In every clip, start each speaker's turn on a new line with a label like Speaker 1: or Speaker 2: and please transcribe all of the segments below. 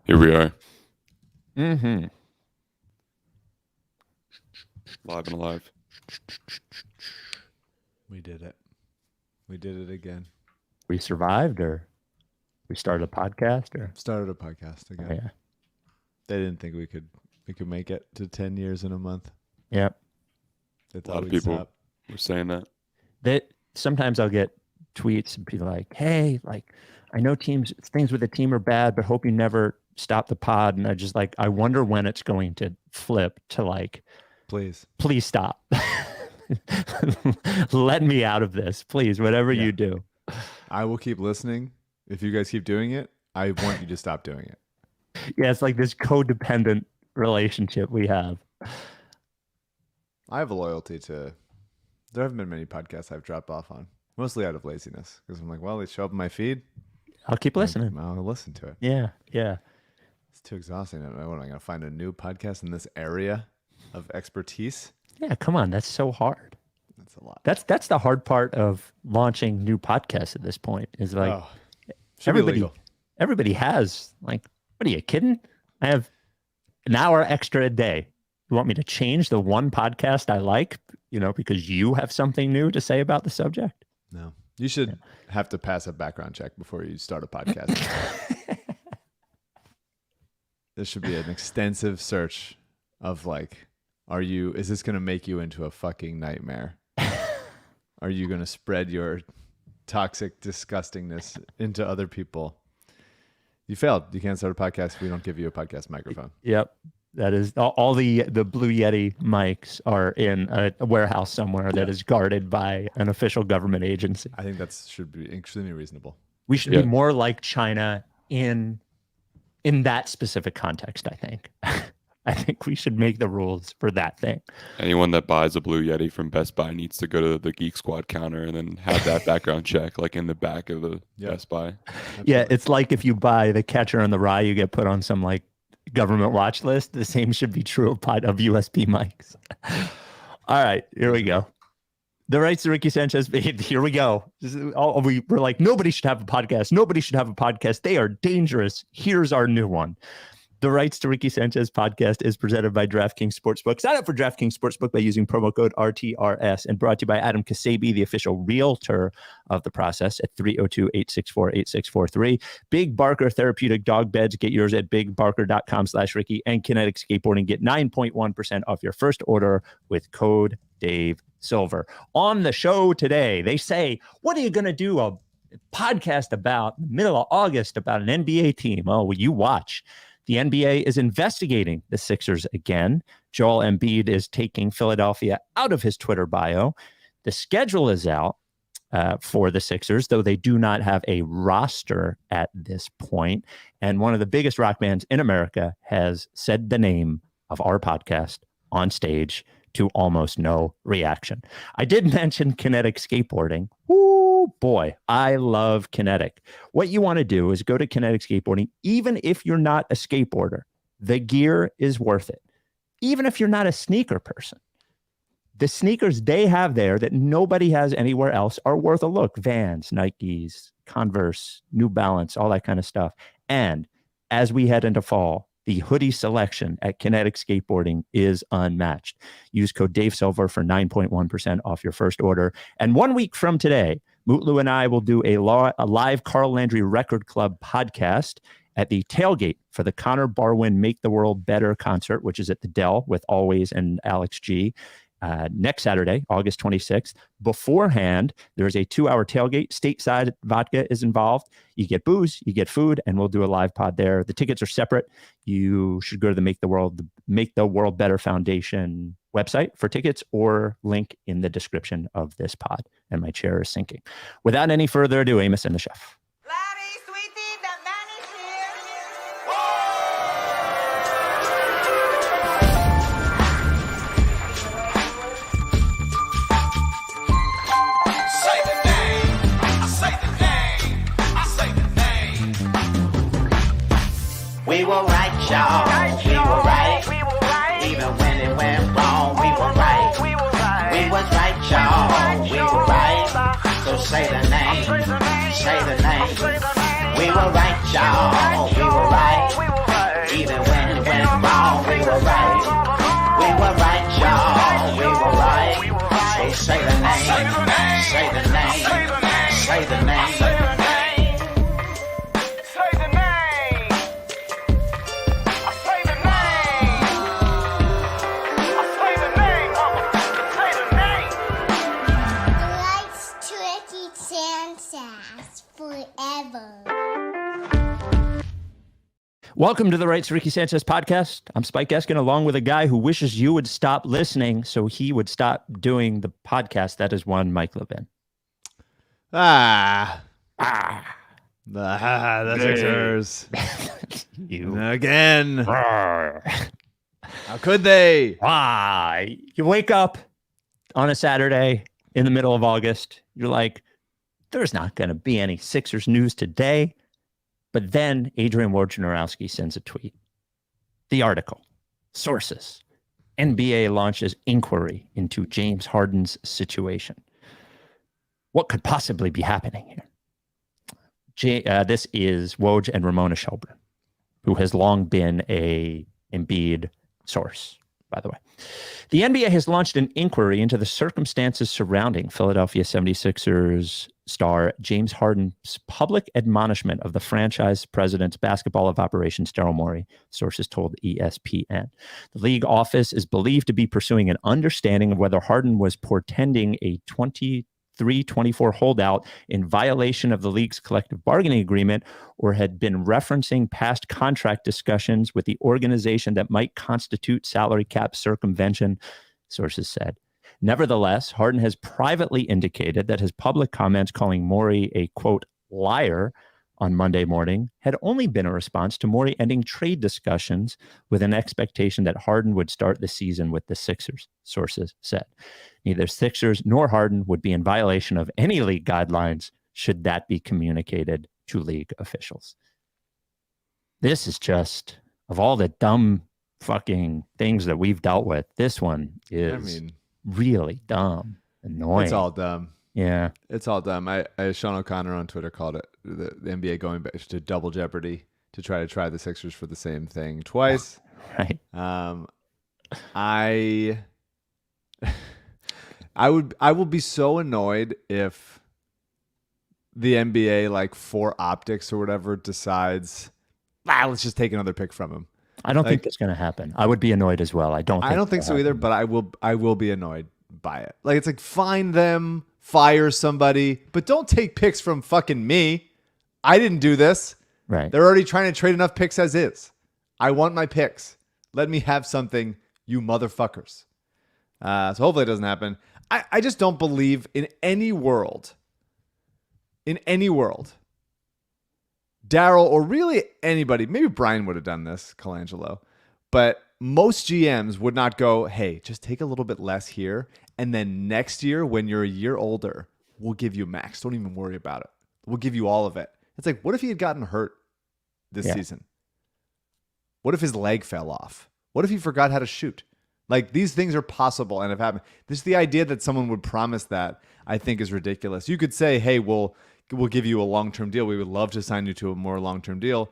Speaker 1: Here we are.
Speaker 2: Mm-hmm.
Speaker 1: Live and alive.
Speaker 3: We did it. We did it again.
Speaker 2: We survived, or we started a podcast, or
Speaker 3: Started a podcast again.
Speaker 2: yeah.
Speaker 3: They didn't think we could make it to 10 years in a month.
Speaker 2: Yep.
Speaker 3: They
Speaker 1: A
Speaker 3: thought
Speaker 1: lot of
Speaker 3: we'd
Speaker 1: people
Speaker 3: stop.
Speaker 1: were saying that.
Speaker 2: That sometimes I'll get tweets and people like, "Hey, like, I know things with the team are bad, but hope you never stop the pod." And I wonder when it's going to flip to like,
Speaker 3: Please
Speaker 2: stop. Let me out of this, please. Whatever
Speaker 3: Yeah.
Speaker 2: you do.
Speaker 3: I will keep listening. If you guys keep doing it, I want you to stop doing it.
Speaker 2: Yeah, it's like this codependent relationship we have.
Speaker 3: I have a loyalty to. There haven't been many podcasts I've dropped off on, mostly out of laziness, because I'm like, well, they show up in my feed.
Speaker 2: I'll keep listening.
Speaker 3: I'll listen to it.
Speaker 2: Yeah.
Speaker 3: It's too exhausting. What am I going to find a new podcast in this area of expertise?
Speaker 2: Yeah, come on. That's so hard.
Speaker 3: That's a lot.
Speaker 2: That's the hard part of launching new podcasts at this point is like
Speaker 3: should be illegal.
Speaker 2: everybody has like, what are you kidding? I have an hour extra a day. You want me to change the one podcast I like, because you have something new to say about the subject?
Speaker 3: No. You should have to pass a background check before you start a podcast. There should be an extensive search of like, is this going to make you into a fucking nightmare? Are you going to spread your toxic disgustingness into other people? You failed. You can't start a podcast if we don't give you a podcast microphone.
Speaker 2: Yep. That is all the Blue Yeti mics are in a warehouse somewhere that is guarded by an official government agency.
Speaker 3: I think that should be extremely reasonable.
Speaker 2: We should be more like China in that specific context, I think. I think we should make the rules for that thing.
Speaker 1: Anyone that buys a Blue Yeti from Best Buy needs to go to the Geek Squad counter and then have that background check like in the back of the Best Buy.
Speaker 3: Absolutely.
Speaker 2: Yeah, it's like if you buy the Catcher in the Rye, you get put on some like government watch list. The same should be true of USB mics. All right, here we go. The rights to Ricky Sanchez. Here we go. We're like, nobody should have a podcast. Nobody should have a podcast. They are dangerous. Here's our new one. The rights to Ricky Sanchez podcast is presented by DraftKings Sportsbook. Sign up for DraftKings Sportsbook by using promo code RTRS, and brought to you by Adam Ksebe, the official realtor of the process, at 302-864-8643. Big Barker Therapeutic Dog Beds. Get yours at bigbarker.com/Ricky, and Kinetic Skateboarding. Get 9.1% off your first order with code Dave Silver. On the show today, they say, what are you going to do a podcast about in the middle of August about an NBA team? Oh, well, you watch. The NBA is investigating the Sixers again. Joel Embiid is taking Philadelphia out of his Twitter bio. The schedule is out for the Sixers, though they do not have a roster at this point. And one of the biggest rock bands in America has said the name of our podcast on stage to almost no reaction. I did mention Kinetic Skateboarding. Woo, boy, I love Kinetic. What you want to do is go to Kinetic Skateboarding. Even if you're not a skateboarder, the gear is worth it. Even if you're not a sneaker person, the sneakers they have there that nobody has anywhere else are worth a look. Vans, Nikes, Converse, New Balance, all that kind of stuff. And as we head into fall, the hoodie selection at Kinetic Skateboarding is unmatched. Use code Dave Silver for 9.1% off your first order. And 1 week from today, Mutlu and I will do a live Carl Landry Record Club podcast at the tailgate for the Connor Barwin Make the World Better concert, which is at the Dell with Always and Alex G. Next Saturday, August 26th. Beforehand, there's a 2-hour tailgate. Stateside vodka is involved. You get booze, you get food, and we'll do a live pod there. The tickets are separate. You should go to the Make the World Better Foundation website for tickets, or link in the description of this pod. And my chair is sinking. Without any further ado, Amos and the chef.
Speaker 4: We were right, y'all. We were right. Even when it went wrong, we were right. We was right, y'all. We were right. So say the name. Say the name. We were right, y'all. We were right.
Speaker 2: Welcome to the Rights Ricky Sanchez podcast. I'm Spike Eskin, along with a guy who wishes you would stop listening so he would stop doing the podcast. That is one Mike Levin.
Speaker 3: The Sixers.
Speaker 2: You.
Speaker 3: Again.
Speaker 2: How
Speaker 3: How could they?
Speaker 2: Why? You wake up on a Saturday in the middle of August. You're like, there's not going to be any Sixers news today. But then Adrian Wojnarowski sends a tweet. The article, sources, NBA launches inquiry into James Harden's situation. What could possibly be happening here? This is Woj and Ramona Shelburne, who has long been a Embiid source, by the way. The NBA has launched an inquiry into the circumstances surrounding Philadelphia 76ers star James Harden's public admonishment of the franchise president's basketball of operations, Daryl Morey, sources told ESPN. The league office is believed to be pursuing an understanding of whether Harden was portending a 23-24 holdout in violation of the league's collective bargaining agreement, or had been referencing past contract discussions with the organization that might constitute salary cap circumvention, sources said. Nevertheless, Harden has privately indicated that his public comments calling Morey a, quote, liar on Monday morning had only been a response to Morey ending trade discussions with an expectation that Harden would start the season with the Sixers, sources said. Neither Sixers nor Harden would be in violation of any league guidelines should that be communicated to league officials. This is just, of all the dumb fucking things that we've dealt with, this one is really dumb, annoying.
Speaker 3: It's all dumb.
Speaker 2: Yeah.
Speaker 3: It's all dumb. Sean O'Connor on Twitter called it the NBA going back to double jeopardy to try the Sixers for the same thing twice.
Speaker 2: Right.
Speaker 3: I will be so annoyed if the NBA, like for optics or whatever, decides, let's just take another pick from him.
Speaker 2: I don't think that's going to happen. I would be annoyed as well. I don't think
Speaker 3: so either, but I will be annoyed by it. Like, it's like, find them, fire somebody, but don't take picks from fucking me. I didn't do this.
Speaker 2: Right.
Speaker 3: They're already trying to trade enough picks as is. I want my picks. Let me have something, you motherfuckers. So hopefully it doesn't happen. I just don't believe in any world, Daryl, or really anybody, maybe Brian would have done this, Colangelo, but most GMs would not go, hey, just take a little bit less here, and then next year, when you're a year older, we'll give you max. Don't even worry about it. We'll give you all of it. It's like, what if he had gotten hurt this season? What if his leg fell off? What if he forgot how to shoot? Like, these things are possible and have happened. The idea that someone would promise that, I think, is ridiculous. You could say, hey, we'll give you a long-term deal. We would love to sign you to a more long-term deal.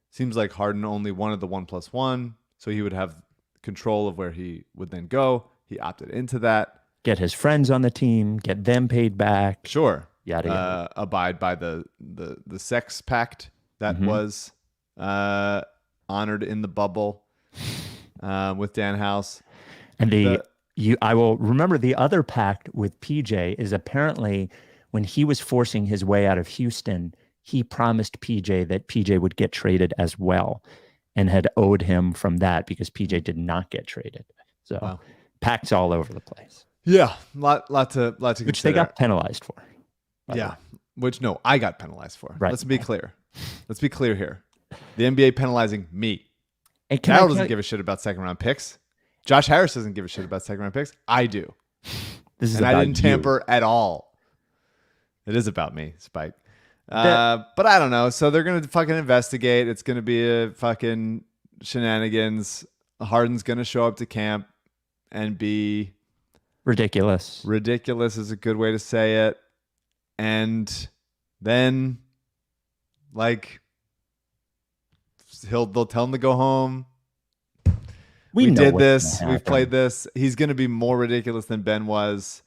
Speaker 3: Seems like Harden only wanted the 1+1, so he would have control of where he would then go. He opted into that.
Speaker 2: Get his friends on the team, get them paid back.
Speaker 3: Sure.
Speaker 2: Yada, yada.
Speaker 3: Abide by the sex pact that was honored in the bubble with Dan House.
Speaker 2: And I will remember the other pact with PJ is apparently when he was forcing his way out of Houston, he promised PJ that PJ would get traded as well, and had owed him from that because PJ did not get traded. So pacts all over the place.
Speaker 3: Yeah, lot to consider.
Speaker 2: Which they got penalized for.
Speaker 3: Yeah, which no, I got penalized for.
Speaker 2: Right.
Speaker 3: Let's be clear. Let's be clear here. The NBA penalizing me.
Speaker 2: And
Speaker 3: Daryl doesn't give a shit about second round picks. Josh Harris doesn't give a shit about second round picks. I do.
Speaker 2: This is
Speaker 3: and
Speaker 2: about
Speaker 3: I didn't tamper at all. It is about me, Spike. But I don't know. So they're going to fucking investigate. It's going to be a fucking shenanigans. Harden's going to show up to camp and be
Speaker 2: ridiculous.
Speaker 3: Ridiculous is a good way to say it. And then, like, they'll tell him to go home. We did this. We've played this. He's going to be more ridiculous than Ben was,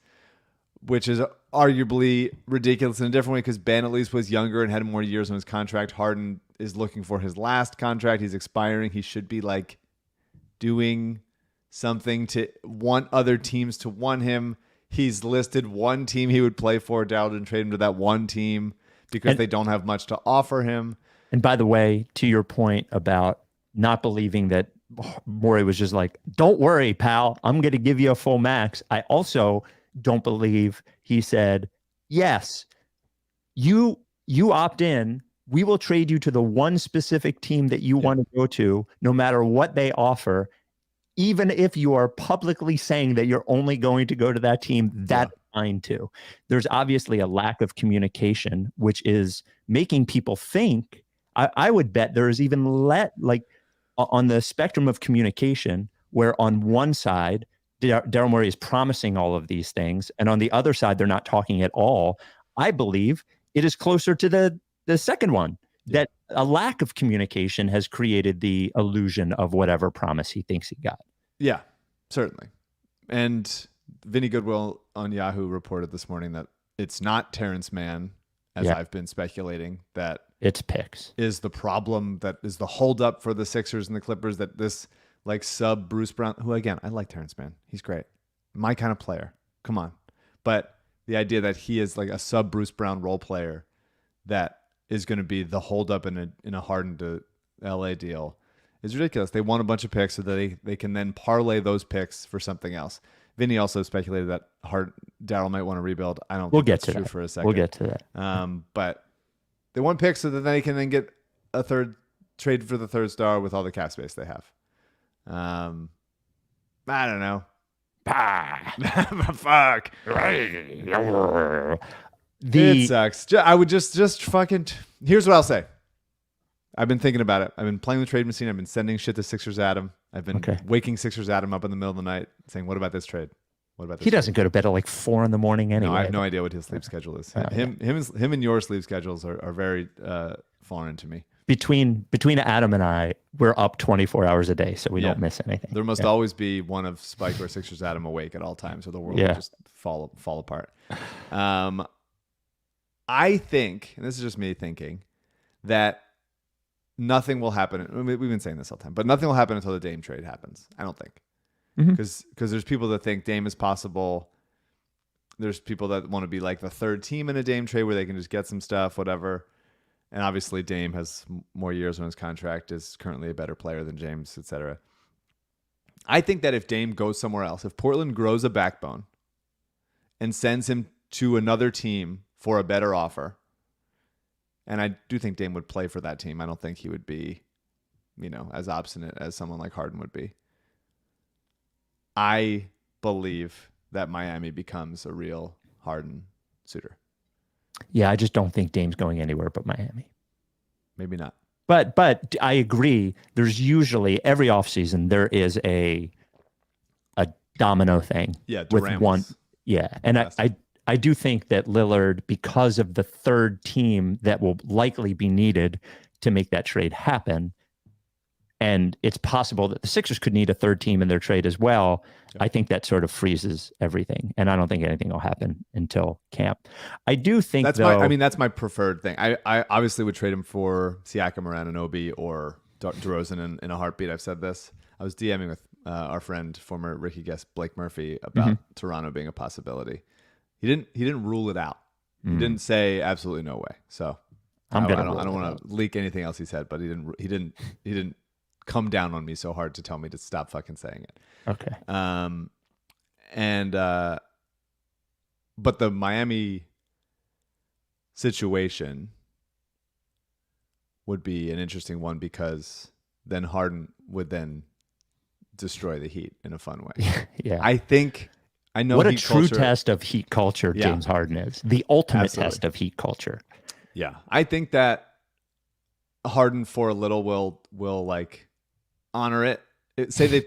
Speaker 3: which is arguably ridiculous in a different way because Ben at least was younger and had more years on his contract. Harden is looking for his last contract. He's expiring. He should be like doing something to want other teams to want him. He's listed one team he would play for. Daryl didn't trade him to that one team because they don't have much to offer him.
Speaker 2: And by the way, to your point about not believing that Morey was just like, don't worry, pal, I'm going to give you a full max. I also don't believe he said, yes, you opt in. We will trade you to the one specific team that you want to go to, no matter what they offer. Even if you are publicly saying that you're only going to go to that team, that's fine too. There's obviously a lack of communication, which is making people think. I would bet there is even on the spectrum of communication, where on one side, Daryl Morey is promising all of these things, and on the other side, they're not talking at all. I believe it is closer to the second one, that a lack of communication has created the illusion of whatever promise he thinks he got.
Speaker 3: Yeah, certainly. And Vinny Goodwill on Yahoo reported this morning that it's not Terrence Mann, as I've been speculating, that
Speaker 2: it's picks
Speaker 3: is the problem, that is the holdup for the Sixers and the Clippers, that this like sub Bruce Brown, who again, I like Terrence Mann. He's great. My kind of player. Come on. But the idea that he is like a sub Bruce Brown role player that is going to be the holdup in a Harden to LA deal is ridiculous. They want a bunch of picks so that they can then parlay those picks for something else. Vinny also speculated that Daryl might want to rebuild. I don't think that's true for a second.
Speaker 2: We'll get to that.
Speaker 3: But they want picks so that they can then get a third trade for the third star with all the cap space they have. I don't know. Fuck. It sucks. I would just fucking. Here's what I'll say. I've been thinking about it. I've been playing the trade machine. I've been sending shit to Sixers Adam. I've been waking Sixers Adam up in the middle of the night saying, "What about this trade? What about this?"
Speaker 2: He doesn't go to bed at like 4 a.m. anyway.
Speaker 3: No, I have no idea what his sleep schedule is. Him and your sleep schedules are very foreign to me.
Speaker 2: Between Adam and I, we're up 24 hours a day, so we don't miss anything.
Speaker 3: There must always be one of Spike or Sixers Adam awake at all times, or the world will just fall apart. I think, and this is just me thinking, that nothing will happen. We've been saying this all the time, but nothing will happen until the Dame trade happens. I don't think, because there's people that think Dame is possible. There's people that want to be like the third team in a Dame trade where they can just get some stuff, whatever. And obviously Dame has more years on his contract, is currently a better player than James, etc. I think that if Dame goes somewhere else, if Portland grows a backbone and sends him to another team for a better offer, and I do think Dame would play for that team. I don't think he would be, as obstinate as someone like Harden would be. I believe that Miami becomes a real Harden suitor.
Speaker 2: Yeah, I just don't think Dame's going anywhere but Miami.
Speaker 3: Maybe not.
Speaker 2: But I agree. There's usually every offseason there is a domino thing.
Speaker 3: Yeah,
Speaker 2: with one. Yeah, and I do think that Lillard, because of the third team that will likely be needed to make that trade happen, and it's possible that the Sixers could need a third team in their trade as well. I think that sort of freezes everything, and I don't think anything will happen until camp. I do think that's
Speaker 3: my preferred thing. I obviously would trade him for Siakam or Anunoby or DeRozan in a heartbeat. I've said this. I was DMing with our friend, former Ricky guest Blake Murphy, about Toronto being a possibility. He didn't rule it out. He didn't say absolutely no way. So I don't want to leak anything else he said, but he didn't come down on me so hard to tell me to stop fucking saying it.
Speaker 2: Okay.
Speaker 3: But the Miami situation would be an interesting one, because then Harden would then destroy the Heat in a fun way.
Speaker 2: Yeah.
Speaker 3: I know
Speaker 2: what
Speaker 3: Heat
Speaker 2: a true
Speaker 3: culture,
Speaker 2: test of Heat culture James Harden is. The ultimate test of Heat culture.
Speaker 3: Yeah. I think that Harden for a little will like honor it. Say they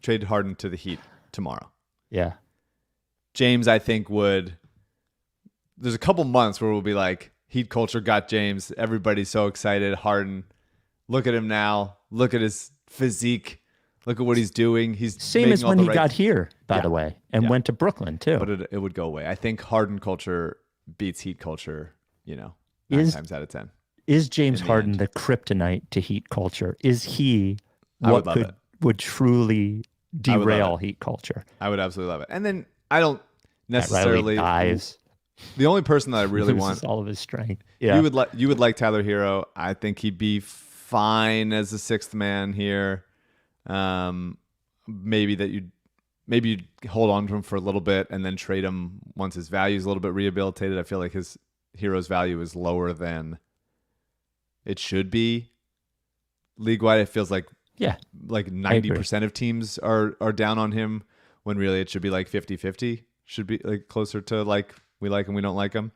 Speaker 3: trade Harden to the Heat tomorrow.
Speaker 2: Yeah.
Speaker 3: James, I think, there's a couple months where we'll be like, Heat culture got James. Everybody's so excited. Harden, look at him now. Look at his physique. Look at what he's doing. He's
Speaker 2: same as when he got here, by the way, and went to Brooklyn too.
Speaker 3: But it would go away. I think Harden culture beats Heat culture, 9 times out of 10.
Speaker 2: Is James Harden the kryptonite to Heat culture? Is he what would truly derail Heat culture?
Speaker 3: I would absolutely love it. And then I don't necessarily
Speaker 2: dies.
Speaker 3: The only person that I really want
Speaker 2: all of his strength. Yeah,
Speaker 3: you would like Tyler Hero. I think he'd be fine as a sixth man here. Maybe you'd hold on to him for a little bit and then trade him once his value is a little bit rehabilitated. I feel like his hero's value is lower than it should be. League-wide, it feels like 90% of teams are down on him when really it should be like 50-50. Should be like closer to like we like him, we don't like him.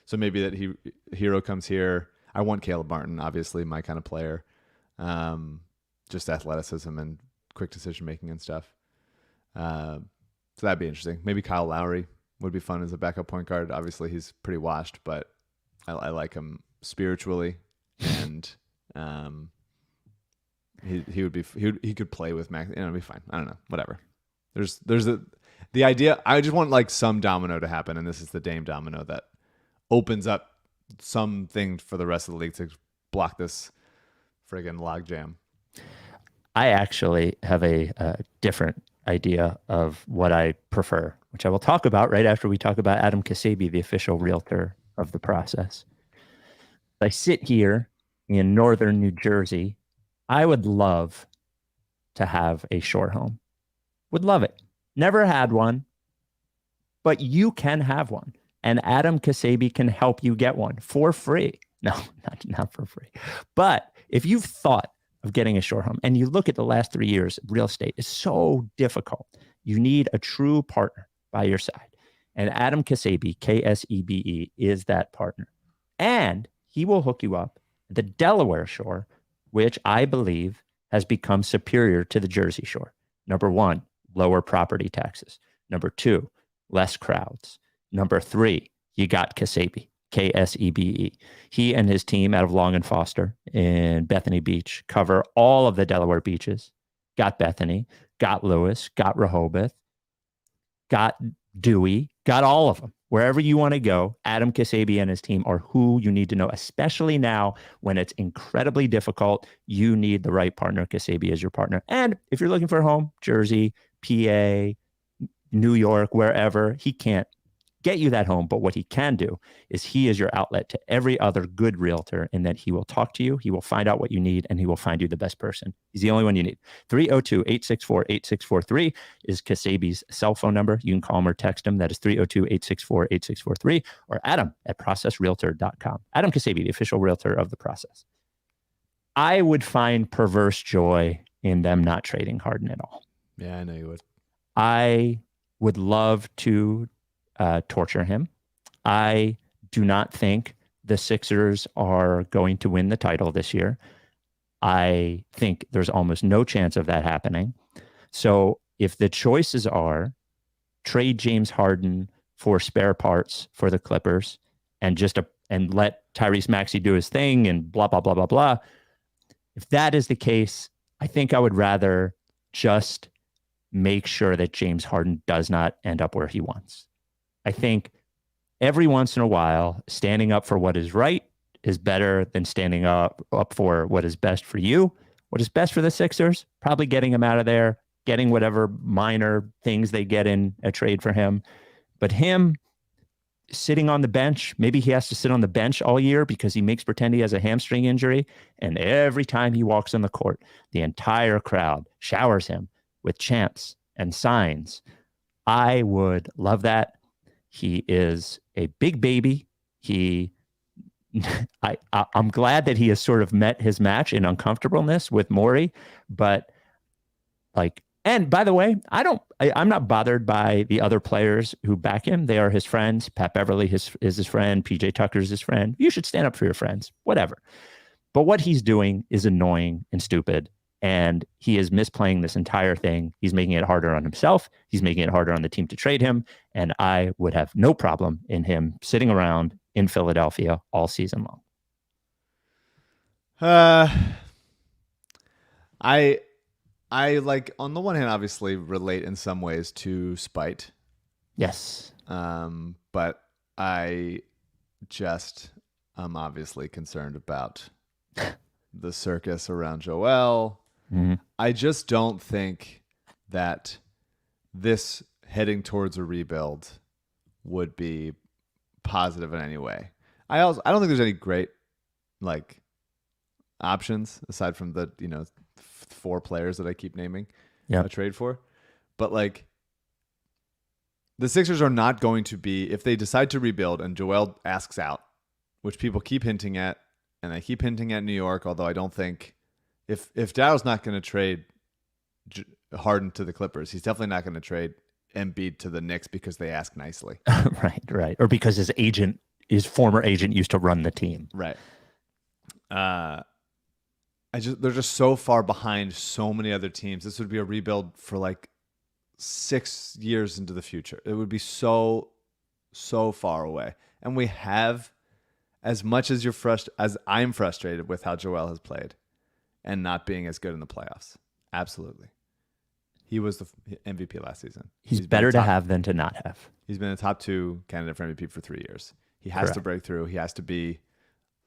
Speaker 3: So maybe that hero comes here. I want Caleb Martin, obviously my kind of player. Just athleticism and quick decision making and stuff. So that'd be interesting. Maybe Kyle Lowry would be fun as a backup point guard. Obviously he's pretty washed, but I like him spiritually, and he could play with Max. It'd be fine. I don't know. Whatever. There's the idea. I just want like some domino to happen, and this is the Dame domino that opens up something for the rest of the league to block this friggin' logjam.
Speaker 2: I actually have a different idea of what I prefer, which I will talk about right after we talk about Adam Ksebe, the official realtor of the process. I sit here in northern New Jersey. I would love to have a shore home. Would love it. Never had one, but you can have one. And Adam Ksebe can help you get one for free. No, not for free. But if you've thought of getting a shore home and you look at the last 3 years, real estate is so difficult. You need a true partner by your side. And Adam Ksebe, Ksebe, is that partner. And he will hook you up at the Delaware shore, which I believe has become superior to the Jersey shore. Number one, lower property taxes. Number two, less crowds. Number three, you got Ksebe, Ksebe. He and his team out of Long and Foster in Bethany Beach cover all of the Delaware beaches. Got Bethany, got Lewis, got Rehoboth, got Dewey, got all of them. Wherever you want to go, Adam Ksebe and his team are who you need to know, especially now when it's incredibly difficult. You need the right partner. Ksebe is your partner. And if you're looking for a home, Jersey, PA, New York, wherever, he can't get you that home. But what he can do is he is your outlet to every other good realtor, in that he will talk to you, he will find out what you need, and he will find you the best person. He's the only one you need. 302-864-8643 is Ksebe's cell phone number. You can call him or text him. That is 302-864-8643, or Adam at processrealtor.com. Adam Ksebe, the official realtor of the process. I would find perverse joy in them not trading Harden at all.
Speaker 3: Yeah, I know you would.
Speaker 2: I would love to torture him. I do not think the Sixers are going to win the title this year. I think there's almost no chance of that happening. So if the choices are trade James Harden for spare parts for the Clippers and and let Tyrese Maxey do his thing and blah, blah, blah, blah, blah. If that is the case, I think I would rather just make sure that James Harden does not end up where he wants. I think every once in a while, standing up for what is right is better than standing up for what is best for you. What is best for the Sixers? Probably getting him out of there, getting whatever minor things they get in a trade for him. But him sitting on the bench, maybe he has to sit on the bench all year because he makes pretend he has a hamstring injury. And every time he walks on the court, the entire crowd showers him with chants and signs. I would love that. He is a big baby. I'm glad that he has sort of met his match in uncomfortableness with Morey, but and by the way, I'm not bothered by the other players who back him. They are his friends. Pat Beverly is his friend. PJ Tucker is his friend. You should stand up for your friends, whatever. But what he's doing is annoying and stupid. And he is misplaying this entire thing. He's making it harder on himself. He's making it harder on the team to trade him. And I would have no problem in him sitting around in Philadelphia all season long.
Speaker 3: I like, on the one hand, obviously relate in some ways to spite.
Speaker 2: Yes.
Speaker 3: But I just am obviously concerned about the circus around Joel. Mm-hmm. I just don't think that this heading towards a rebuild would be positive in any way. I don't think there's any great options aside from the 4 players that I keep naming
Speaker 2: Yeah.
Speaker 3: a trade for. But like the Sixers are not going to be, if they decide to rebuild and Joel asks out, which people keep hinting at, and I keep hinting at New York, although I don't think if Daryl's not going to trade Harden to the Clippers, he's definitely not going to trade Embiid to the Knicks because they ask nicely.
Speaker 2: Right. Or because his former agent used to run the team.
Speaker 3: Right. They're just so far behind so many other teams. This would be a rebuild for like 6 years into the future. It would be so far away. And we have, as much as as I'm frustrated with how Joel has played and not being as good in the playoffs. Absolutely. He was the MVP last season.
Speaker 2: He's better to have than to not have.
Speaker 3: He's been a top 2 candidate for MVP for 3 years. He has
Speaker 2: Correct.
Speaker 3: to break through. He has to be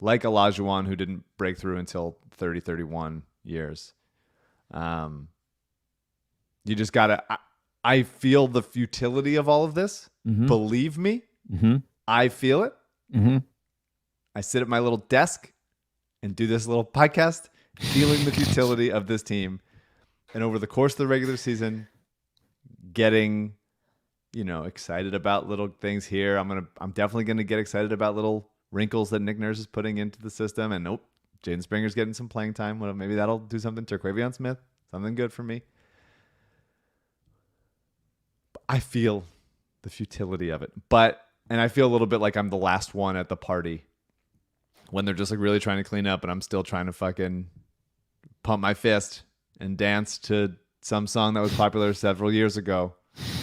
Speaker 3: like Olajuwon, who didn't break through until 30, 31 years. You just got to... I feel the futility of all of this.
Speaker 2: Mm-hmm.
Speaker 3: Believe me.
Speaker 2: Mm-hmm.
Speaker 3: I feel it.
Speaker 2: Mm-hmm.
Speaker 3: I sit at my little desk and do this little podcast, feeling the futility of this team. And over the course of the regular season, getting, excited about little things here. I'm definitely gonna get excited about little wrinkles that Nick Nurse is putting into the system. And nope, Jaden Springer's getting some playing time. Well, maybe that'll do something. Terquavion Smith, something good for me. I feel the futility of it, and I feel a little bit like I'm the last one at the party when they're just like really trying to clean up, and I'm still trying to fucking pump my fist and dance to some song that was popular several years ago.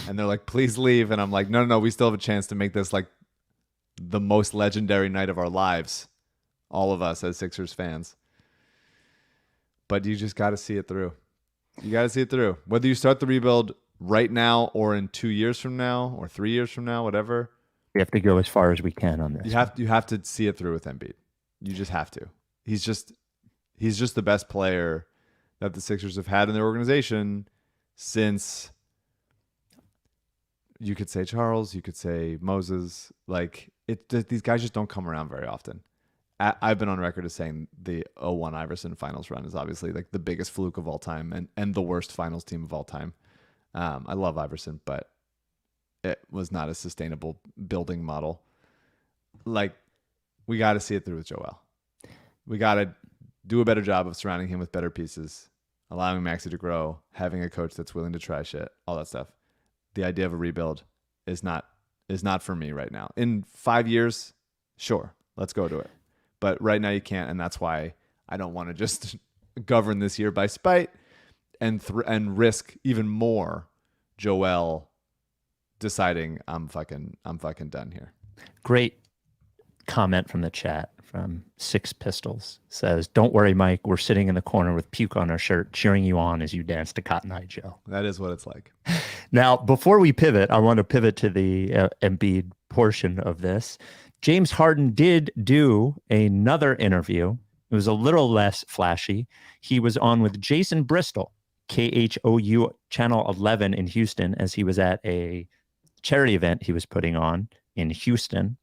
Speaker 3: And they're like, please leave. And I'm like, no, we still have a chance to make this like the most legendary night of our lives. All of us as Sixers fans. But you just got to see it through. You got to see it through. Whether you start the rebuild right now or in 2 years from now or 3 years from now, whatever.
Speaker 2: We have to go as far as we can on this.
Speaker 3: You have to see it through with Embiid. You just have to. He's just the best player that the Sixers have had in their organization since, you could say Charles, you could say Moses. Like, these guys just don't come around very often. I've been on record as saying the 01 Iverson finals run is obviously like the biggest fluke of all time and the worst finals team of all time. I love Iverson, but it was not a sustainable building model. Like, we got to see it through with Joel. We got to do a better job of surrounding him with better pieces, allowing Maxey to grow, having a coach that's willing to try shit, all that stuff. The idea of a rebuild is not for me right now. In 5 years, sure, let's go to it. But right now you can't, and that's why I don't want to just govern this year by spite and risk even more Joel deciding I'm fucking done here.
Speaker 2: Great comment from the chat from Six Pistols. Says, don't worry, Mike. We're sitting in the corner with puke on our shirt, cheering you on as you dance to Cotton Eye Joe.
Speaker 3: That is what it's like.
Speaker 2: Now, before we pivot, I want to pivot to the Embiid portion of this. James Harden did do another interview. It was a little less flashy. He was on with Jason Bristol, KHOU Channel 11 in Houston, as he was at a charity event he was putting on in Houston.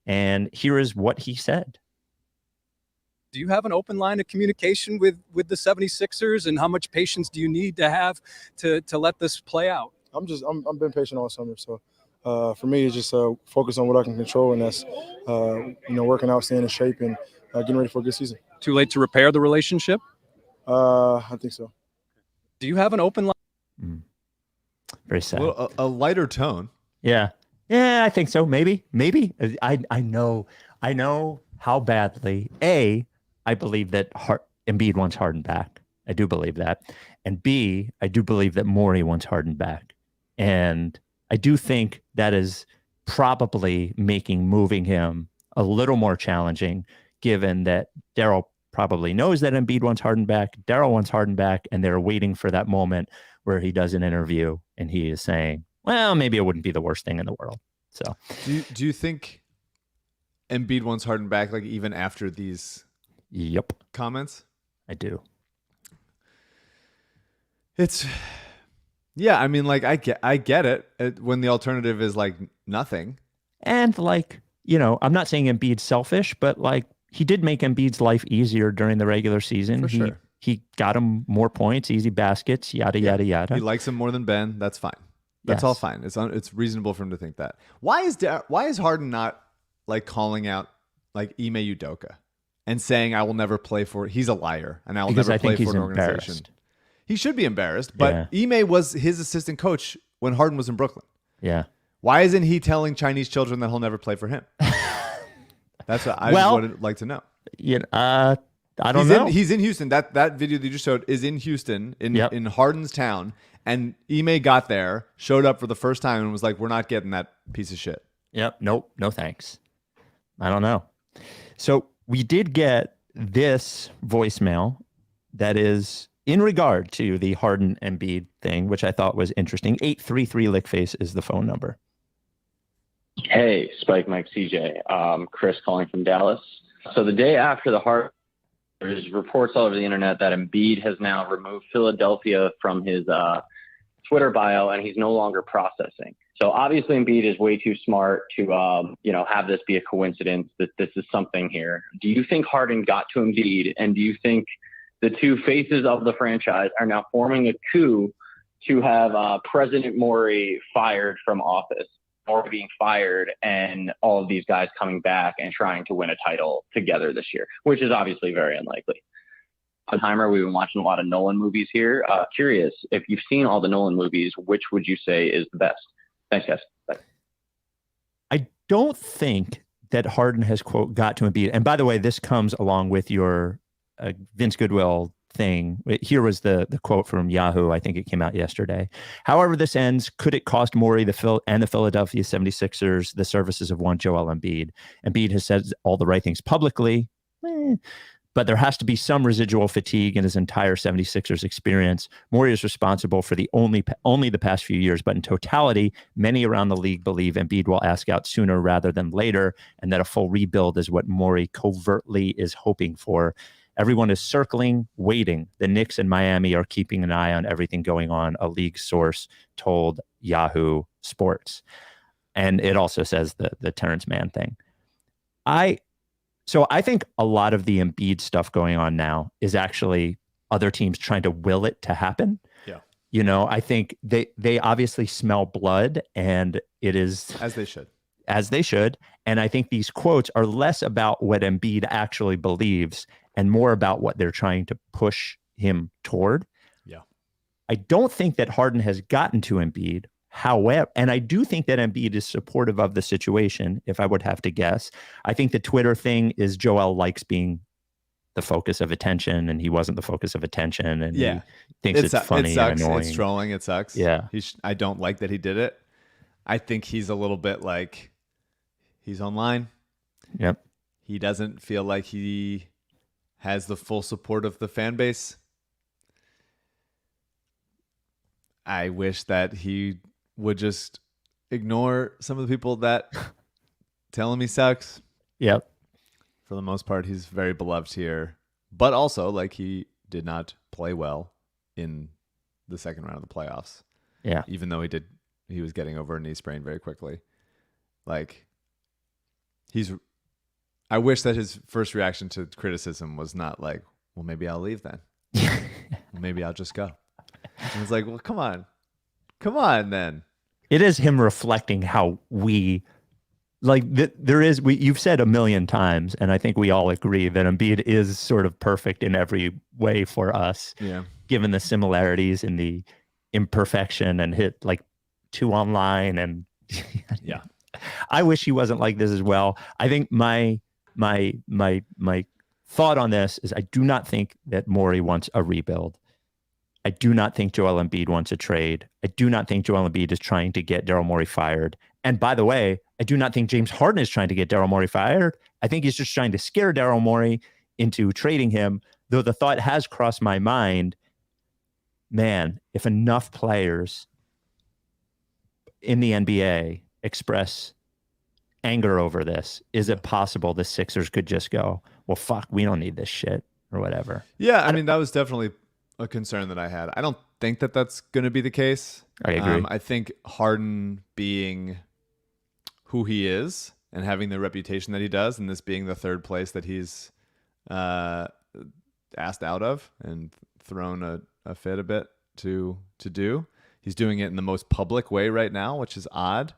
Speaker 2: And here is what he said.
Speaker 5: Do you have an open line of communication with the 76ers, and how much patience do you need to have to let this play out?
Speaker 6: I'm been patient all summer. So for me, it's just focus on what I can control, and that's working out, staying in shape, and getting ready for a good season.
Speaker 5: Too late to repair the relationship?
Speaker 6: I think so.
Speaker 5: Do you have an open line?
Speaker 2: Very sad.
Speaker 3: Well, a lighter tone.
Speaker 2: Yeah, I think so. Maybe. I know how badly I believe that Embiid wants Harden back. I do believe that. And B, I do believe that Morey wants Harden back. And I do think that is probably moving him a little more challenging, given that Daryl probably knows that Embiid wants Harden back. Daryl wants Harden back, and they're waiting for that moment where he does an interview and he is saying, well, maybe it wouldn't be the worst thing in the world. So
Speaker 3: do you think Embiid wants Harden back, like even after these comments?
Speaker 2: I do.
Speaker 3: I mean, like I get it when the alternative is like nothing.
Speaker 2: And like, I'm not saying Embiid's selfish, but like, he did make Embiid's life easier during the regular season.
Speaker 3: For sure.
Speaker 2: He got him more points, easy baskets, yada, yada, yada.
Speaker 3: He likes him more than Ben. That's fine. That's all fine. It's reasonable for him to think that. Why is Harden not like calling out like Ime Udoka and saying I will never play for? He's a liar, and I will never play for an organization. He should be embarrassed. But Ime was his assistant coach when Harden was in Brooklyn.
Speaker 2: Yeah.
Speaker 3: Why isn't he telling Chinese children that he'll never play for him? That's what I would like to know.
Speaker 2: I don't know.
Speaker 3: He's in Houston. That video that you just showed is in Houston, in Harden's town. And Ime got there, showed up for the first time, and was like, "We're not getting that piece of shit."
Speaker 2: Yep. Nope. No thanks. I don't know. So we did get this voicemail that is in regard to the Harden Embiid thing, which I thought was interesting. 833 Lickface is the phone number.
Speaker 7: Hey, Spike, Mike, CJ. Chris calling from Dallas. So the day after the Harden, there's reports all over the internet that Embiid has now removed Philadelphia from his Twitter bio, and he's no longer processing. So obviously Embiid is way too smart to, have this be a coincidence that this is something here. Do you think Harden got to Embiid, and do you think the two faces of the franchise are now forming a coup to have President Morey fired from office, or being fired, and all of these guys coming back and trying to win a title together this year, which is obviously very unlikely? Oppenheimer, we've been watching a lot of Nolan movies here. Curious, if you've seen all the Nolan movies, which would you say is the best? Thanks, guys. Bye.
Speaker 2: I don't think that Harden has, quote, got to Embiid. And by the way, this comes along with your Vince Goodwill thing. Here was the quote from Yahoo. I think it came out yesterday. However this ends, could it cost Morey and the Philadelphia 76ers the services of one Joel Embiid? Embiid has said all the right things publicly, but there has to be some residual fatigue in his entire 76ers experience. Morey is responsible for the only the past few years, but in totality, many around the league believe Embiid will ask out sooner rather than later, and that a full rebuild is what Morey covertly is hoping for. Everyone is circling, waiting. The Knicks and Miami are keeping an eye on everything going on, a league source told Yahoo Sports. And it also says the Terrence Mann thing. So I think a lot of the Embiid stuff going on now is actually other teams trying to will it to happen. Yeah. I think they obviously smell blood, and it is
Speaker 3: as they should. And I think these quotes are less about what Embiid actually believes and more about what they're trying to push him toward.
Speaker 2: Yeah. I don't think that Harden has gotten to Embiid. However, and I do think that Embiid is supportive of the situation, if I would have to guess. I think the Twitter thing is Joel likes being the focus of attention, and he wasn't the focus of attention, and he thinks it's funny and annoying.
Speaker 3: It's trolling. It sucks.
Speaker 2: Yeah.
Speaker 3: I don't like that he did it. I think he's a little bit like he's online.
Speaker 2: Yep.
Speaker 3: He doesn't feel like he has the full support of the fan base. I wish that he would just ignore some of the people that tell him he sucks.
Speaker 2: Yep.
Speaker 3: For the most part, he's very beloved here. But also, like, he did not play well in the second round of the playoffs.
Speaker 2: Yeah.
Speaker 3: Even though he was getting over a knee sprain very quickly. Like, I wish that his first reaction to criticism was not like, well, maybe I'll leave then. Maybe I'll just go. And it's like, well, come on then.
Speaker 2: It is him reflecting how we like you've said a million times, and I think we all agree that Embiid is sort of perfect in every way for us.
Speaker 3: Yeah. Given
Speaker 2: the similarities in the imperfection and hit like 2 online and
Speaker 3: yeah.
Speaker 2: I wish he wasn't like this as well. I think my thought on this is I do not think that Morey wants a rebuild. I do not think Joel Embiid wants a trade. I do not think Joel Embiid is trying to get Daryl Morey fired. And by the way, I do not think James Harden is trying to get Daryl Morey fired. I think he's just trying to scare Daryl Morey into trading him, though the thought has crossed my mind, man, if enough players in the NBA express anger over this, is it possible the Sixers could just go, well, fuck, we don't need this shit or whatever?
Speaker 3: Yeah, I mean, that was definitely a concern that I had. I don't think that that's going to be the case.
Speaker 2: I agree.
Speaker 3: I think Harden being who he is and having the reputation that he does, and this being the third place that he's asked out of and thrown a fit a bit to do. He's doing it in the most public way right now, which is odd,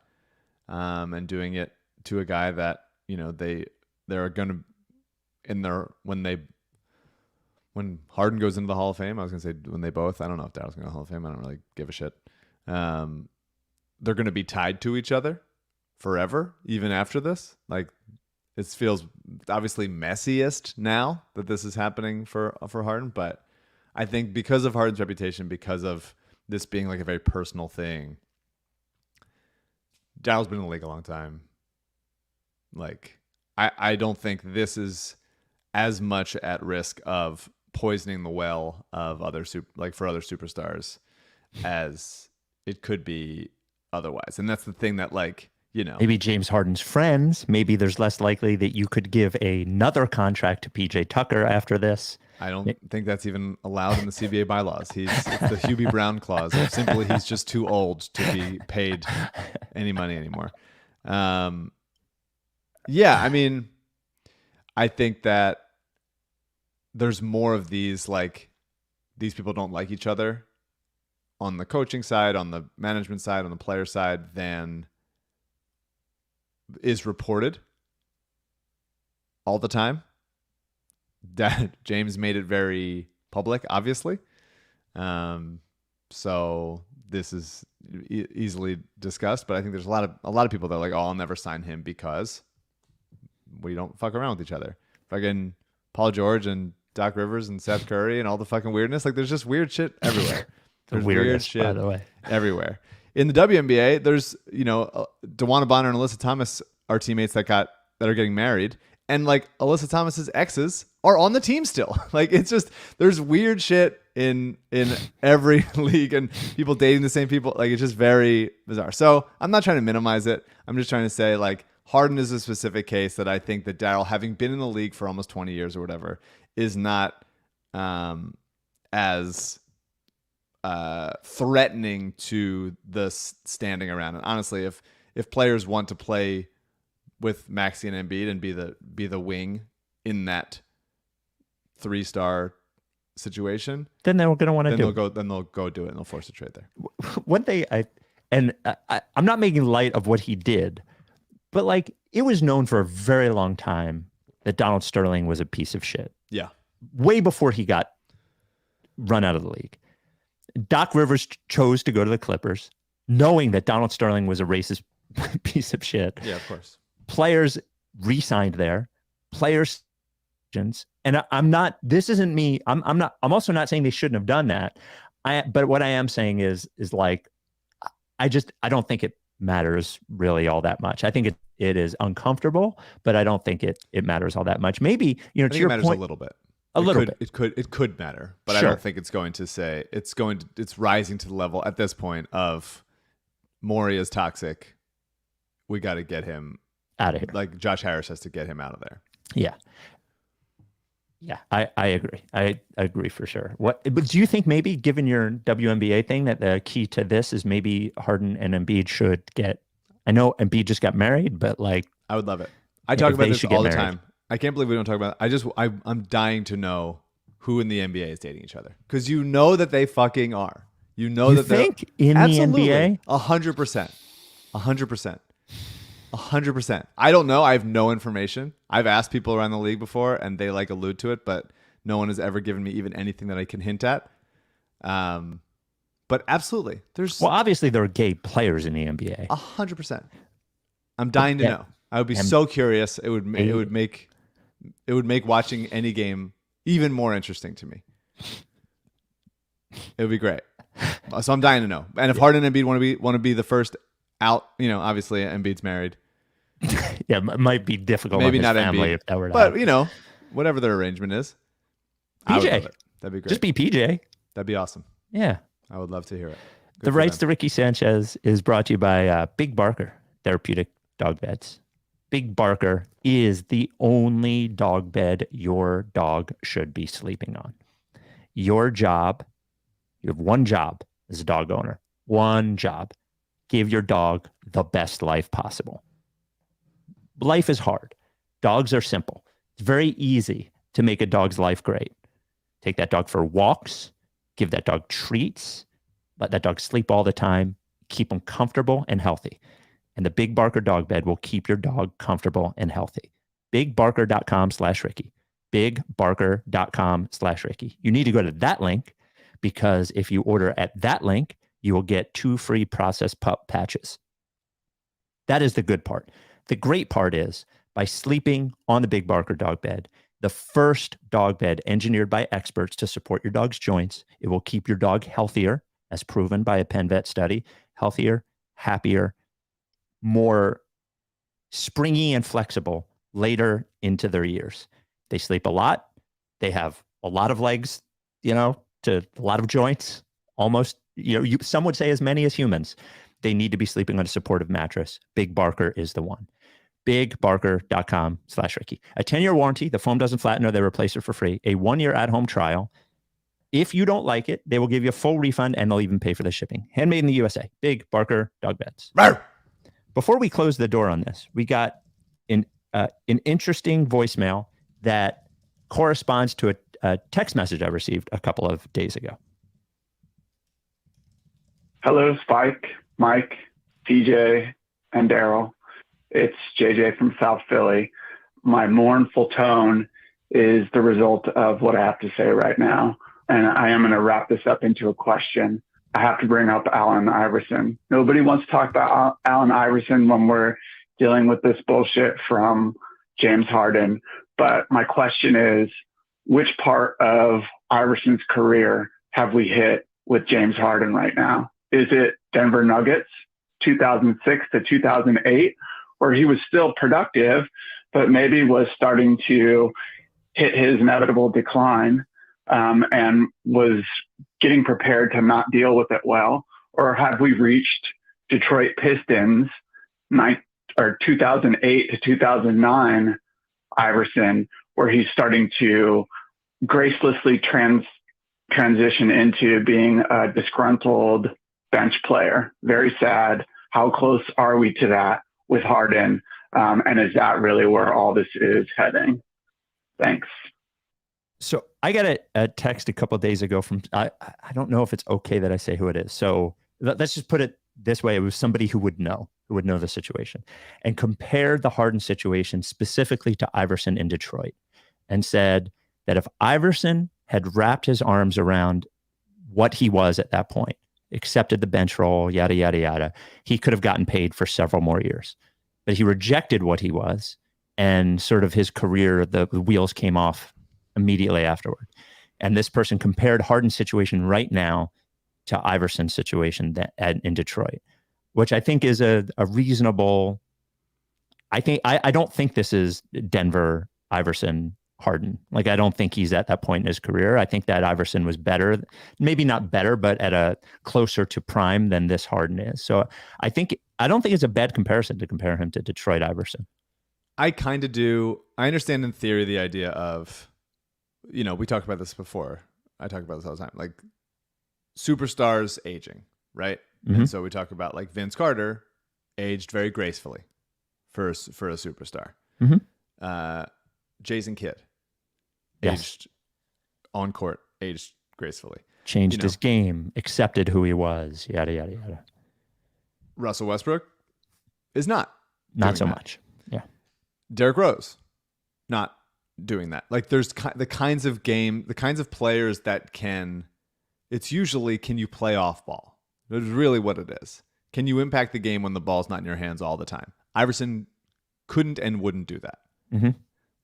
Speaker 3: and doing it to a guy that, you know, they're going to when Harden goes into the Hall of Fame, I was going to say when they both, I don't know if Daryl's going to the Hall of Fame. I don't really give a shit. They're going to be tied to each other forever, even after this. Like, it feels obviously messiest now that this is happening for Harden, but I think because of Harden's reputation, because of this being like a very personal thing, Daryl's been in the league a long time. Like, I don't think this is as much at risk of poisoning the well of for other superstars as it could be otherwise. And that's the thing that, like, you know,
Speaker 2: maybe James Harden's friends, maybe there's less likely that you could give another contract to PJ Tucker after this.
Speaker 3: I don't think that's even allowed in the CBA bylaws. It's the Hubie Brown clause. Simply, he's just too old to be paid any money anymore. Yeah, I mean, I think that there's more of these, like, these people don't like each other on the coaching side, on the management side, on the player side than is reported all the time. That James made it very public, obviously. So this is easily discussed, but I think there's a lot of people that are like, oh, I'll never sign him because we don't fuck around with each other. Fucking Paul George and Doc Rivers and Seth Curry and all the fucking weirdness. Like, there's just weird shit everywhere. There's weird shit, by the way, everywhere. In the WNBA, there's, you know, DeWanna Bonner and Alyssa Thomas are teammates that are getting married. And, like, Alyssa Thomas's exes are on the team still. Like, it's just, there's weird shit in every league and people dating the same people. Like, it's just very bizarre. So I'm not trying to minimize it. I'm just trying to say, like, Harden is a specific case that I think that Daryl, having been in the league for almost 20 years or whatever, is not as threatening to the standing around. And honestly, if players want to play with Maxey and Embiid and be the wing in that 3-star situation,
Speaker 2: then they're going to want to do
Speaker 3: it. Then they'll go do it and they'll force a trade there.
Speaker 2: One thing, I'm not making light of what he did, but, like, it was known for a very long time that Donald Sterling was a piece of shit.
Speaker 3: Yeah.
Speaker 2: Way before he got run out of the league. Doc Rivers chose to go to the Clippers, knowing that Donald Sterling was a racist piece of shit.
Speaker 3: Yeah, of course.
Speaker 2: Players re-signed there. Players, and I'm not. This isn't me. I'm not. I'm also not saying they shouldn't have done that. But what I am saying is like, I don't think it matters really all that much. I think it is uncomfortable, but I don't think it matters all that much. Maybe, you know, to your point,
Speaker 3: it matters a little bit. It could matter, but sure. I don't think it's going to say it's rising to the level at this point of Morey is toxic. We got to get him
Speaker 2: out of here.
Speaker 3: Like, Josh Harris has to get him out of there.
Speaker 2: Yeah. Yeah, I agree. I agree for sure. But do you think maybe, given your WNBA thing, that the key to this is maybe Harden and Embiid should get? I know Embiid just got married, but, like,
Speaker 3: I would love it. I talk about this all the time. I can't believe we don't talk about it. I'm dying to know who in the NBA is dating each other, because you know that they fucking are. You know that they
Speaker 2: think in the NBA
Speaker 3: 100%, 100%. 100%. I don't know. I have no information. I've asked people around the league before, and they, like, allude to it, but no one has ever given me even anything that I can hint at. But absolutely,
Speaker 2: obviously there are gay players in the NBA.
Speaker 3: 100%. I'm dying to know. I would be so curious. It would make watching any game even more interesting to me. It would be great. So I'm dying to know. And if Harden and Embiid want to be the first out, you know, obviously Embiid's married.
Speaker 2: Yeah, it might be difficult.
Speaker 3: Maybe
Speaker 2: on his
Speaker 3: not
Speaker 2: family
Speaker 3: Embiid,
Speaker 2: if that were to
Speaker 3: but
Speaker 2: happen.
Speaker 3: You know, whatever their arrangement is.
Speaker 2: PJ,
Speaker 3: that'd be great.
Speaker 2: Just be PJ.
Speaker 3: That'd be awesome.
Speaker 2: Yeah,
Speaker 3: I would love to hear it.
Speaker 2: The rights to Ricky Sanchez is brought to you by Big Barker Therapeutic Dog Beds. Big Barker is the only dog bed your dog should be sleeping on. Your job, you have one job as a dog owner, one job. Give your dog the best life possible. life is hard. Dogs are simple. It's very easy to make a dog's life great. Take that dog for walks, give that dog treats, let that dog sleep all the time, keep them comfortable and healthy. And the Big Barker dog bed will keep your dog comfortable and healthy. BigBarker.com/Ricky. BigBarker.com/Ricky. You need to go to that link because if you order at that link, you will get 2 free Process Pup patches. That is the good part. The great part is by sleeping on the Big Barker dog bed, the first dog bed engineered by experts to support your dog's joints, it will keep your dog healthier, as proven by a Penn Vet study, healthier, happier, more springy and flexible later into their years. They sleep a lot. They have a lot of legs, to a lot of joints, almost, some would say as many as humans. They need to be sleeping on a supportive mattress. Big Barker is the one. BigBarker.com/Ricky. A 10-year warranty. The foam doesn't flatten or they replace it for free. A 1-year at-home trial. If you don't like it, they will give you a full refund and they'll even pay for the shipping. Handmade in the USA. Big Barker dog beds. Before we close the door on this, we got an interesting voicemail that corresponds to a text message I received a couple of days ago.
Speaker 8: Hello, Spike, Mike, TJ, and Daryl. It's JJ from South Philly. My mournful tone is the result of what I have to say right now. And I am going to wrap this up into a question. I have to bring up Allen Iverson. Nobody wants to talk about Allen Iverson when we're dealing with this bullshit from James Harden. But my question is, which part of Iverson's career have we hit with James Harden right now? Is it Denver Nuggets, 2006 to 2008, where he was still productive, but maybe was starting to hit his inevitable decline and was getting prepared to not deal with it well? Or have we reached Detroit Pistons 2008 to 2009 Iverson, where he's starting to gracelessly transition into being a disgruntled bench player? Very sad. How close are we to that with Harden? And is that really where all this is heading? Thanks.
Speaker 2: So I got a text a couple of days ago from, I don't know if it's okay that I say who it is. So let's just put it this way. It was somebody who would know the situation and compared the Harden situation specifically to Iverson in Detroit and said that if Iverson had wrapped his arms around what he was at that point, accepted the bench role, yada, yada, yada, he could have gotten paid for several more years. But he rejected what he was, and sort of his career, the wheels came off immediately afterward. And this person compared Harden's situation right now to Iverson's situation in Detroit, which I think is a reasonable. I don't think this is Denver Iverson Harden. Like, I don't think he's at that point in his career. I think that Iverson was better, maybe not better, but at a closer to prime than this Harden is. So I don't think it's a bad comparison to compare him to Detroit Iverson.
Speaker 3: I kind of do. I understand in theory the idea of, we talked about this before. I talk about this all the time. Like, superstars aging, right? Mm-hmm. And so we talk about like Vince Carter aged very gracefully for a superstar. Mm-hmm. Jason Kidd aged on court, aged gracefully.
Speaker 2: Changed his game, accepted who he was, yada, yada, yada.
Speaker 3: Russell Westbrook is not
Speaker 2: so much. Yeah.
Speaker 3: Derrick Rose, not doing that. Like, there's the kinds of players that it's usually, can you play off ball? That's really what it is. Can you impact the game when the ball's not in your hands all the time? Iverson couldn't and wouldn't do that. Mm-hmm.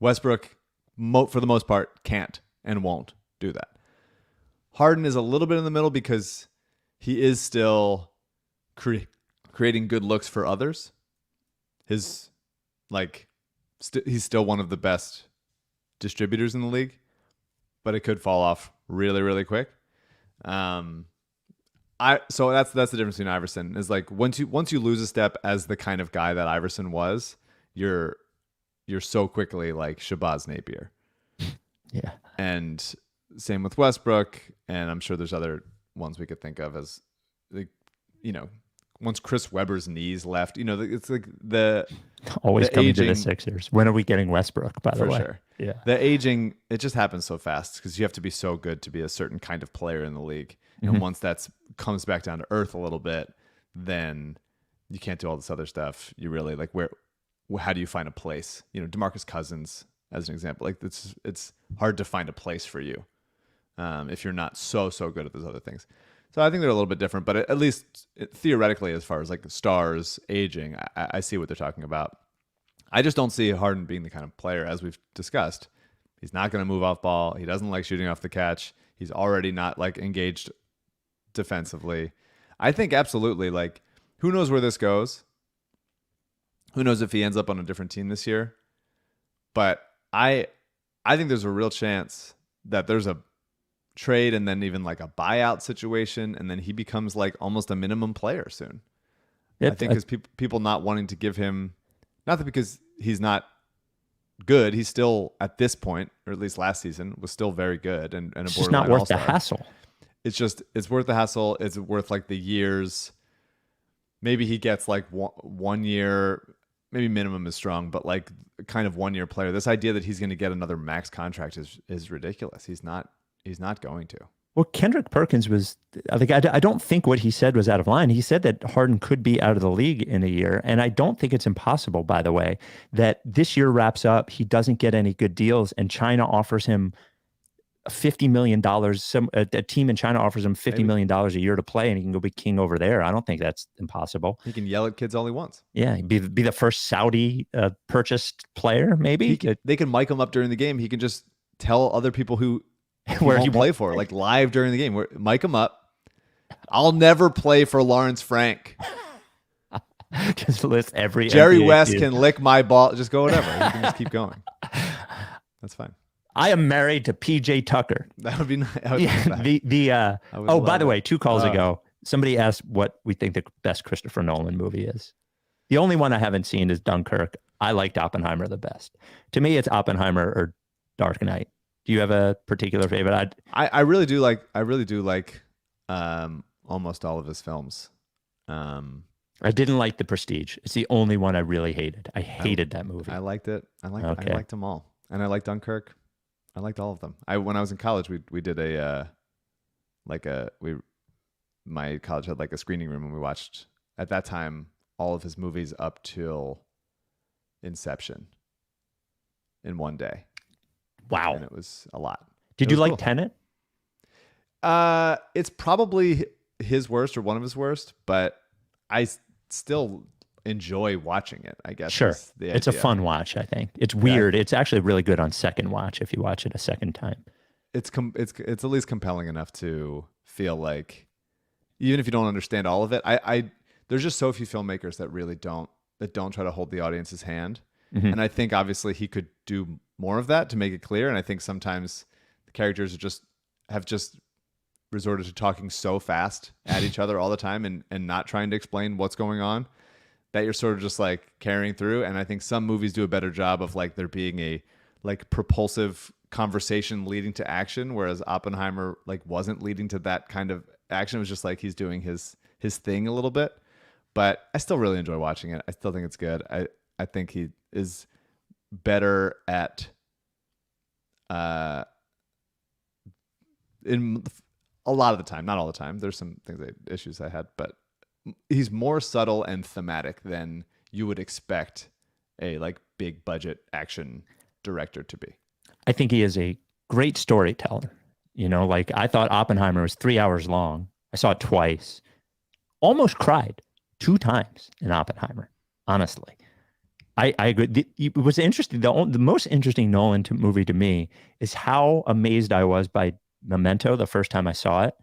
Speaker 3: Westbrook, for the most part, can't and won't do that. Harden is a little bit in the middle because he is still creating good looks for others. He's still one of the best distributors in the league, but it could fall off really, really quick. So that's the difference between Iverson is like once you lose a step as the kind of guy that Iverson was, you're so quickly like Shabazz Napier.
Speaker 2: Yeah. And
Speaker 3: same with Westbrook, and I'm sure there's other ones we could think of as, like, once Chris Webber's knees left, it's like the
Speaker 2: always
Speaker 3: the
Speaker 2: coming to the
Speaker 3: aging-
Speaker 2: Sixers. When are we getting Westbrook, by the
Speaker 3: for
Speaker 2: way?
Speaker 3: sure.
Speaker 2: Yeah.
Speaker 3: The aging, it just happens so fast because you have to be so good to be a certain kind of player in the league.
Speaker 2: Mm-hmm.
Speaker 3: And once that's comes back down to earth a little bit, then you can't do all this other stuff. You really like how do you find a place? DeMarcus Cousins as an example. Like it's hard to find a place for you if you're not so good at those other things. So I think they're a little bit different, but at least theoretically, as far as like stars aging, I see what they're talking about. I just don't see Harden being the kind of player, as we've discussed. He's not going to move off ball. He doesn't like shooting off the catch. He's already not like engaged defensively. I think absolutely, like, who knows where this goes? Who knows if he ends up on a different team this year? But I think there's a real chance that there's a trade and then even like a buyout situation, and then he becomes like almost a minimum player soon. I think because people not wanting to give him, not that because he's not good, he's still at this point, or at least last season, was still very good and a
Speaker 2: It's just
Speaker 3: borderline
Speaker 2: not worth
Speaker 3: all-star.
Speaker 2: the hassle.
Speaker 3: It's worth the hassle. It's worth like the years. Maybe he gets like 1 year, maybe minimum is strong, but like kind of 1 year player. This idea that he's going to get another max contract is ridiculous. He's not going to.
Speaker 2: Well, Kendrick Perkins was like, I don't think what he said was out of line. He said that Harden could be out of the league in a year. And I don't think it's impossible, by the way, that this year wraps up, he doesn't get any good deals, and China offers him $50 million. A team in China offers him $50 million a year to play, and he can go be king over there. I don't think that's impossible.
Speaker 3: He can yell at kids all he wants.
Speaker 2: Yeah, be the first Saudi purchased player, maybe.
Speaker 3: They can mic him up during the game. He can just tell other people who
Speaker 2: Where
Speaker 3: he
Speaker 2: he
Speaker 3: won't play for, like live during the game. Where mic him up. I'll never play for Lawrence Frank.
Speaker 2: Just list every
Speaker 3: Jerry
Speaker 2: NBA
Speaker 3: West
Speaker 2: team.
Speaker 3: can lick my ball. Just go whatever. He can just keep going. That's fine.
Speaker 2: I am married to PJ Tucker.
Speaker 3: That would be nice.
Speaker 2: Yeah,
Speaker 3: I would
Speaker 2: by
Speaker 3: love
Speaker 2: the
Speaker 3: it.
Speaker 2: way, 2 calls ago, somebody asked what we think the best Christopher Nolan movie is. The only one I haven't seen is Dunkirk. I liked Oppenheimer the best. To me, it's Oppenheimer or Dark Knight. Do you have a particular favorite?
Speaker 3: I really do like almost all of his films.
Speaker 2: I didn't like The Prestige. It's the only one I really hated. I hated that movie.
Speaker 3: I liked it. I liked
Speaker 2: Okay.
Speaker 3: I liked them all, and I liked Dunkirk. I liked all of them. When I was in college, we did my college had like a screening room, and we watched at that time all of his movies up till Inception in one day.
Speaker 2: Wow.
Speaker 3: And it was a lot.
Speaker 2: Did
Speaker 3: It
Speaker 2: you
Speaker 3: was
Speaker 2: like
Speaker 3: cool.
Speaker 2: Tenet?
Speaker 3: It's probably his worst or one of his worst, but I still enjoy watching it, I guess.
Speaker 2: Sure.
Speaker 3: is the
Speaker 2: It's a
Speaker 3: idea.
Speaker 2: fun watch, I think. It's weird. It's actually really good on second watch if you watch it a second time.
Speaker 3: It's at least compelling enough to feel like, even if you don't understand all of it, there's just so few filmmakers that really don't try to hold the audience's hand.
Speaker 2: Mm-hmm.
Speaker 3: And I think obviously he could do more of that to make it clear. And I think sometimes the characters have just resorted to talking so fast at each other all the time and not trying to explain what's going on, that you're sort of just like carrying through. And I think some movies do a better job of like there being a like propulsive conversation leading to action, whereas Oppenheimer like wasn't leading to that kind of action. It was just like he's doing his thing a little bit. But I still really enjoy watching it. I still think it's good. I think he is better at in a lot of the time, not all the time. There's some issues I had, but he's more subtle and thematic than you would expect a like big budget action director to be.
Speaker 2: I think he is a great storyteller. Like I thought Oppenheimer was 3 hours long. I saw it twice. Almost cried 2 times in Oppenheimer, honestly. I agree. It was interesting. The most interesting Nolan movie to me is how amazed I was by Memento the first time I saw it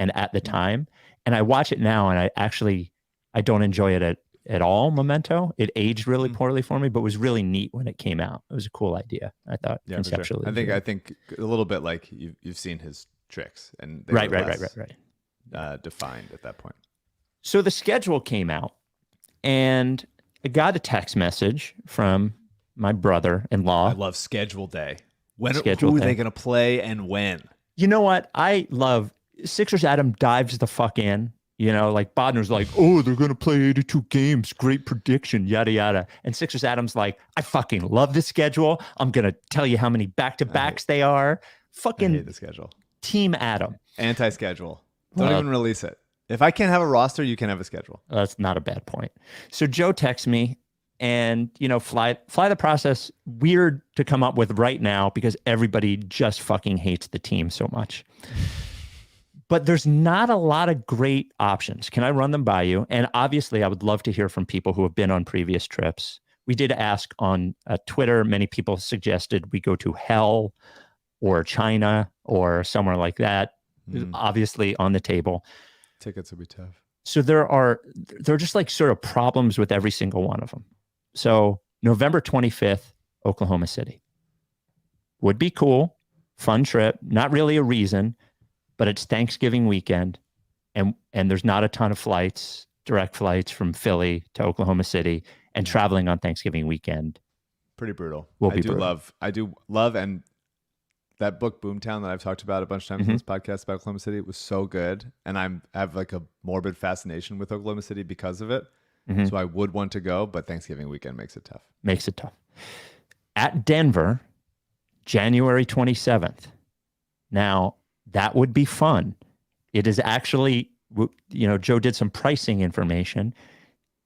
Speaker 2: and at the time. And I watch it now and I don't enjoy it at all, Memento. It aged really poorly for me, but was really neat when it came out. It was a cool idea, I thought,
Speaker 3: Yeah,
Speaker 2: conceptually.
Speaker 3: for sure. I think a little bit like you've seen his tricks, and they
Speaker 2: Right.
Speaker 3: were less,
Speaker 2: Right.
Speaker 3: defined at that point.
Speaker 2: So the schedule came out, and I got a text message from my brother-in-law.
Speaker 3: I love schedule day. Who
Speaker 2: Schedule
Speaker 3: are
Speaker 2: day.
Speaker 3: they going to play and when?
Speaker 2: You know what? I love Sixers Adam dives the fuck in. You know, like Bodner's like, oh, they're going to play 82 games. Great prediction, yada, yada. And Sixers Adam's like, I fucking love the schedule. I'm going to tell you how many back-to-backs they are.
Speaker 3: I
Speaker 2: Fucking
Speaker 3: hate the schedule.
Speaker 2: Team Adam.
Speaker 3: Anti-schedule. Don't even release it. If I can't have a roster, you can have a schedule.
Speaker 2: That's not a bad point. So Joe texts me and, you know, fly the process. Weird to come up with right now because everybody just fucking hates the team so much. But there's not a lot of great options. Can I run them by you? And obviously, I would love to hear from people who have been on previous trips. We did ask on Twitter. Many people suggested we go to Hell or China or somewhere like that. Obviously on the table.
Speaker 3: Tickets would be tough.
Speaker 2: So there are just like sort of problems with every single one of them. So November 25th, Oklahoma City. Would be cool. Fun trip. Not really a reason. But it's Thanksgiving weekend, and there's not a ton of flights, direct flights from Philly to Oklahoma City, and traveling on Thanksgiving weekend.
Speaker 3: Pretty brutal.
Speaker 2: I
Speaker 3: do love, and that book Boomtown that I've talked about a bunch of times in this podcast about Oklahoma City was so good, and I have like a morbid fascination with Oklahoma City because of it. So I would want to go, but Thanksgiving weekend makes it tough.
Speaker 2: At Denver, January 27th. Now, that would be fun. It is actually, you know, Joe did some pricing information.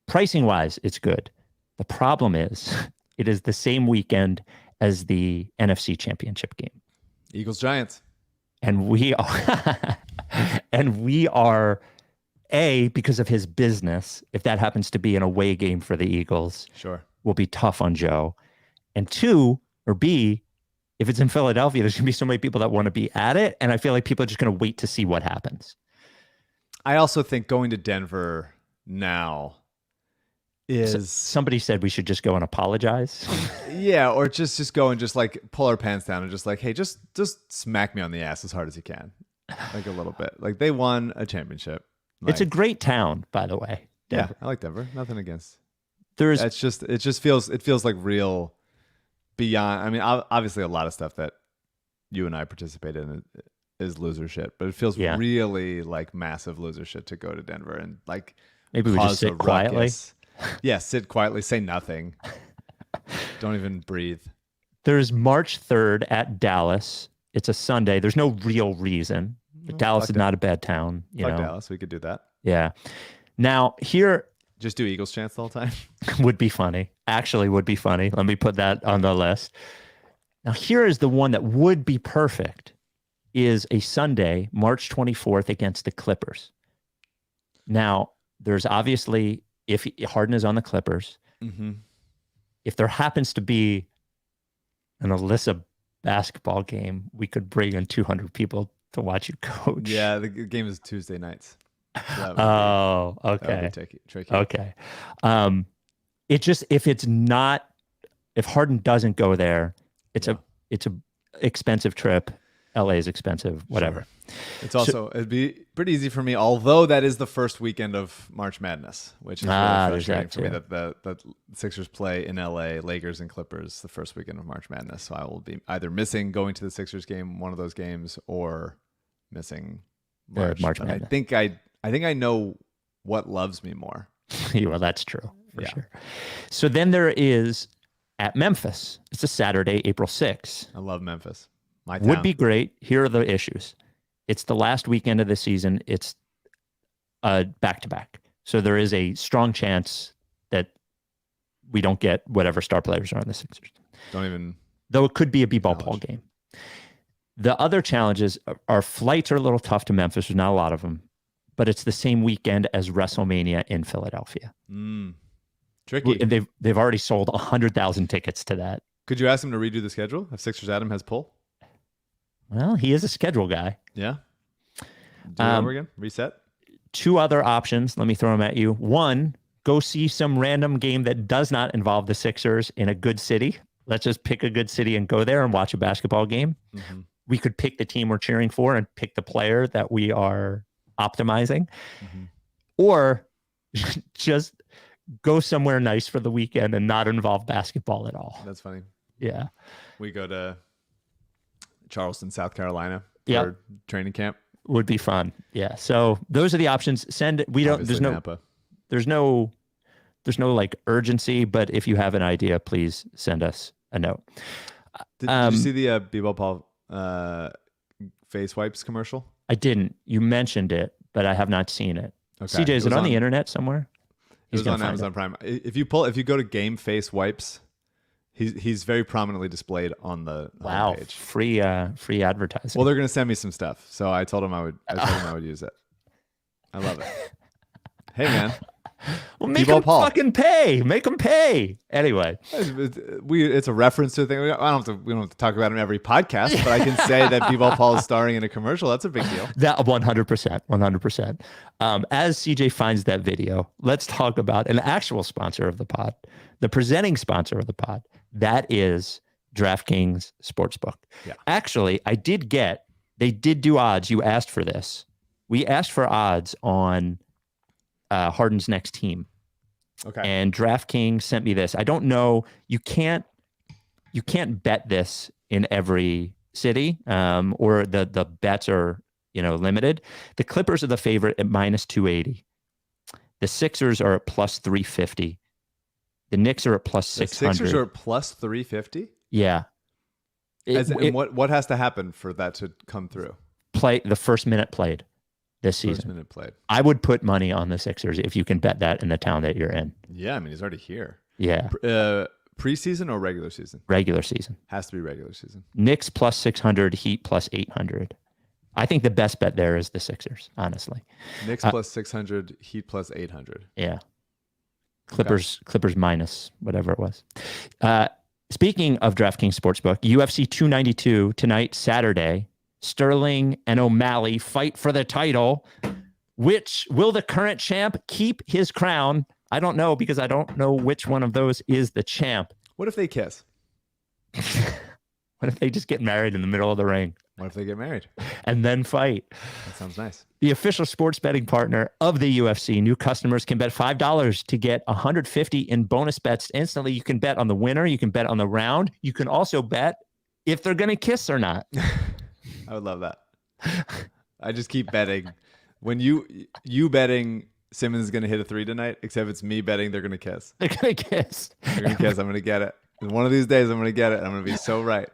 Speaker 2: Pricing wise, it's good. The problem is it is the same weekend as the NFC Championship game.
Speaker 3: Eagles Giants.
Speaker 2: And we are A, because of his business, if that happens to be an away game for the Eagles,
Speaker 3: sure,
Speaker 2: will be tough on Joe. And two, or B, if it's in Philadelphia, there's going to be so many people that want to be at it. And I feel like people are just going to wait to see what happens.
Speaker 3: I also think going to Denver now is...
Speaker 2: Somebody said we should just go and apologize.
Speaker 3: Yeah, or just go and just like pull our pants down and just like, hey, just smack me on the ass as hard as you can. Like a little bit. Like they won a championship. Like,
Speaker 2: it's a great town, by the way. Denver.
Speaker 3: Yeah, I like Denver. Nothing against.
Speaker 2: It
Speaker 3: just feels like real... Beyond, I mean, obviously a lot of stuff that you and I participate in is loser shit, but it feels really like massive loser shit to go to Denver and like
Speaker 2: maybe we just sit quietly.
Speaker 3: Yeah, sit quietly, say nothing, don't even breathe.
Speaker 2: There's March 3rd at Dallas. It's a Sunday. There's no real reason. But Dallas is not a bad town. You know,
Speaker 3: Dallas, we could do that.
Speaker 2: Yeah. Now here.
Speaker 3: Just do Eagles chants the whole time.
Speaker 2: Would be funny. Actually would be funny. Let me put that on the list. Now, here is the one that would be perfect is a Sunday, March 24th against the Clippers. Now, there's obviously, if Harden is on the Clippers, if there happens to be an Alyssa basketball game, we could bring in 200 people to watch you coach.
Speaker 3: Yeah, the game is Tuesday nights. So
Speaker 2: okay.
Speaker 3: Tricky.
Speaker 2: Okay. It just if Harden doesn't go there, it's a expensive trip. LA is expensive, whatever.
Speaker 3: Sure. It's also it'd be pretty easy for me, although that is the first weekend of March Madness, which is really frustrating for me that the Sixers play in LA, Lakers and Clippers the first weekend of March Madness. So I will be either missing going to the Sixers game, one of those games, or missing March Madness. I think I know what loves me more.
Speaker 2: Well, that's true for sure. So then there is at Memphis. It's a Saturday, April 6th.
Speaker 3: I love Memphis. My town.
Speaker 2: Would be great. Here are the issues. It's the last weekend of the season. It's back-to-back. So there is a strong chance that we don't get whatever star players are on the Sixers. Though it could be a b-ball Paul game. The other challenges are flights are a little tough to Memphis. There's not a lot of them. But it's the same weekend as WrestleMania in Philadelphia.
Speaker 3: Tricky.
Speaker 2: And they've already sold 100,000 tickets to that.
Speaker 3: Could you ask him to redo the schedule if Sixers Adam has pull?
Speaker 2: Well, he is a schedule guy.
Speaker 3: Yeah. Do it over again. Reset.
Speaker 2: Two other options. Let me throw them at you. One, go see some random game that does not involve the Sixers in a good city. Let's just pick a good city and go there and watch a basketball game. We could pick the team we're cheering for and pick the player that we are optimizing, or just go somewhere nice for the weekend and not involve basketball at all.
Speaker 3: That's funny.
Speaker 2: Yeah.
Speaker 3: We go to Charleston, South Carolina for training camp.
Speaker 2: would be fun. Yeah. So those are the options. Send. We don't.
Speaker 3: Obviously, Nampa.
Speaker 2: There's no like urgency. But if you have an idea, please send us a note.
Speaker 3: Did you see the B-Ball Paul face wipes commercial?
Speaker 2: I didn't. You mentioned it, but I have not seen it.
Speaker 3: Okay.
Speaker 2: CJ, is it on the internet somewhere?
Speaker 3: It was on Amazon Prime. If you go to Game Face Wipes, he's very prominently displayed on the page.
Speaker 2: Free advertising.
Speaker 3: Well, they're gonna send me some stuff, so I told him I would use it. I love it. Hey man,
Speaker 2: well, make them fucking pay. Make them pay. Anyway,
Speaker 3: it's a reference to a thing. We don't have to talk about him every podcast, but I can say that B-Ball Paul is starring in a commercial. That's a big deal.
Speaker 2: That 100%. As CJ finds that video, let's talk about an actual sponsor of the pod, the presenting sponsor of the pod. That is DraftKings Sportsbook.
Speaker 3: Yeah.
Speaker 2: Actually, they did do odds. You asked for this. We asked for odds on Harden's next team.
Speaker 3: Okay.
Speaker 2: And DraftKings sent me this. I don't know. You can't bet this in every city, or the bets are limited. The Clippers are the favorite at -280. The Sixers are at +350. The Knicks are at +600.
Speaker 3: The Sixers are at +350.
Speaker 2: Yeah.
Speaker 3: What has to happen for that to come through?
Speaker 2: Play the first minute played this season.
Speaker 3: First minute played.
Speaker 2: I would put money on the Sixers if you can bet that in the town that you're in.
Speaker 3: Yeah, I mean he's already here.
Speaker 2: Yeah.
Speaker 3: Preseason or regular season?
Speaker 2: Regular season.
Speaker 3: Has to be regular season.
Speaker 2: Knicks +600, Heat +800. I think the best bet there is the Sixers, honestly.
Speaker 3: Knicks +600, Heat +800.
Speaker 2: Yeah. Clippers minus whatever it was. Speaking of DraftKings Sportsbook, UFC 292 tonight, Saturday. Sterling and O'Malley fight for the title. Which will the current champ keep his crown? I don't know, because I don't know which one of those is the champ.
Speaker 3: What if they kiss?
Speaker 2: What if they just get married in the middle of the ring?
Speaker 3: What if they get married?
Speaker 2: And then fight?
Speaker 3: That sounds nice.
Speaker 2: The official sports betting partner of the UFC. New customers can bet $5 to get $150 in bonus bets instantly. You can bet on the winner. You can bet on the round. You can also bet if they're going to kiss or not.
Speaker 3: I would love that. I just keep betting. When you betting Simmons is going to hit a 3 tonight, except it's me betting they're going to kiss.
Speaker 2: They're going to kiss.
Speaker 3: They're going to kiss. I'm going to get it. One of these days, I'm going to get it. I'm going to be so right.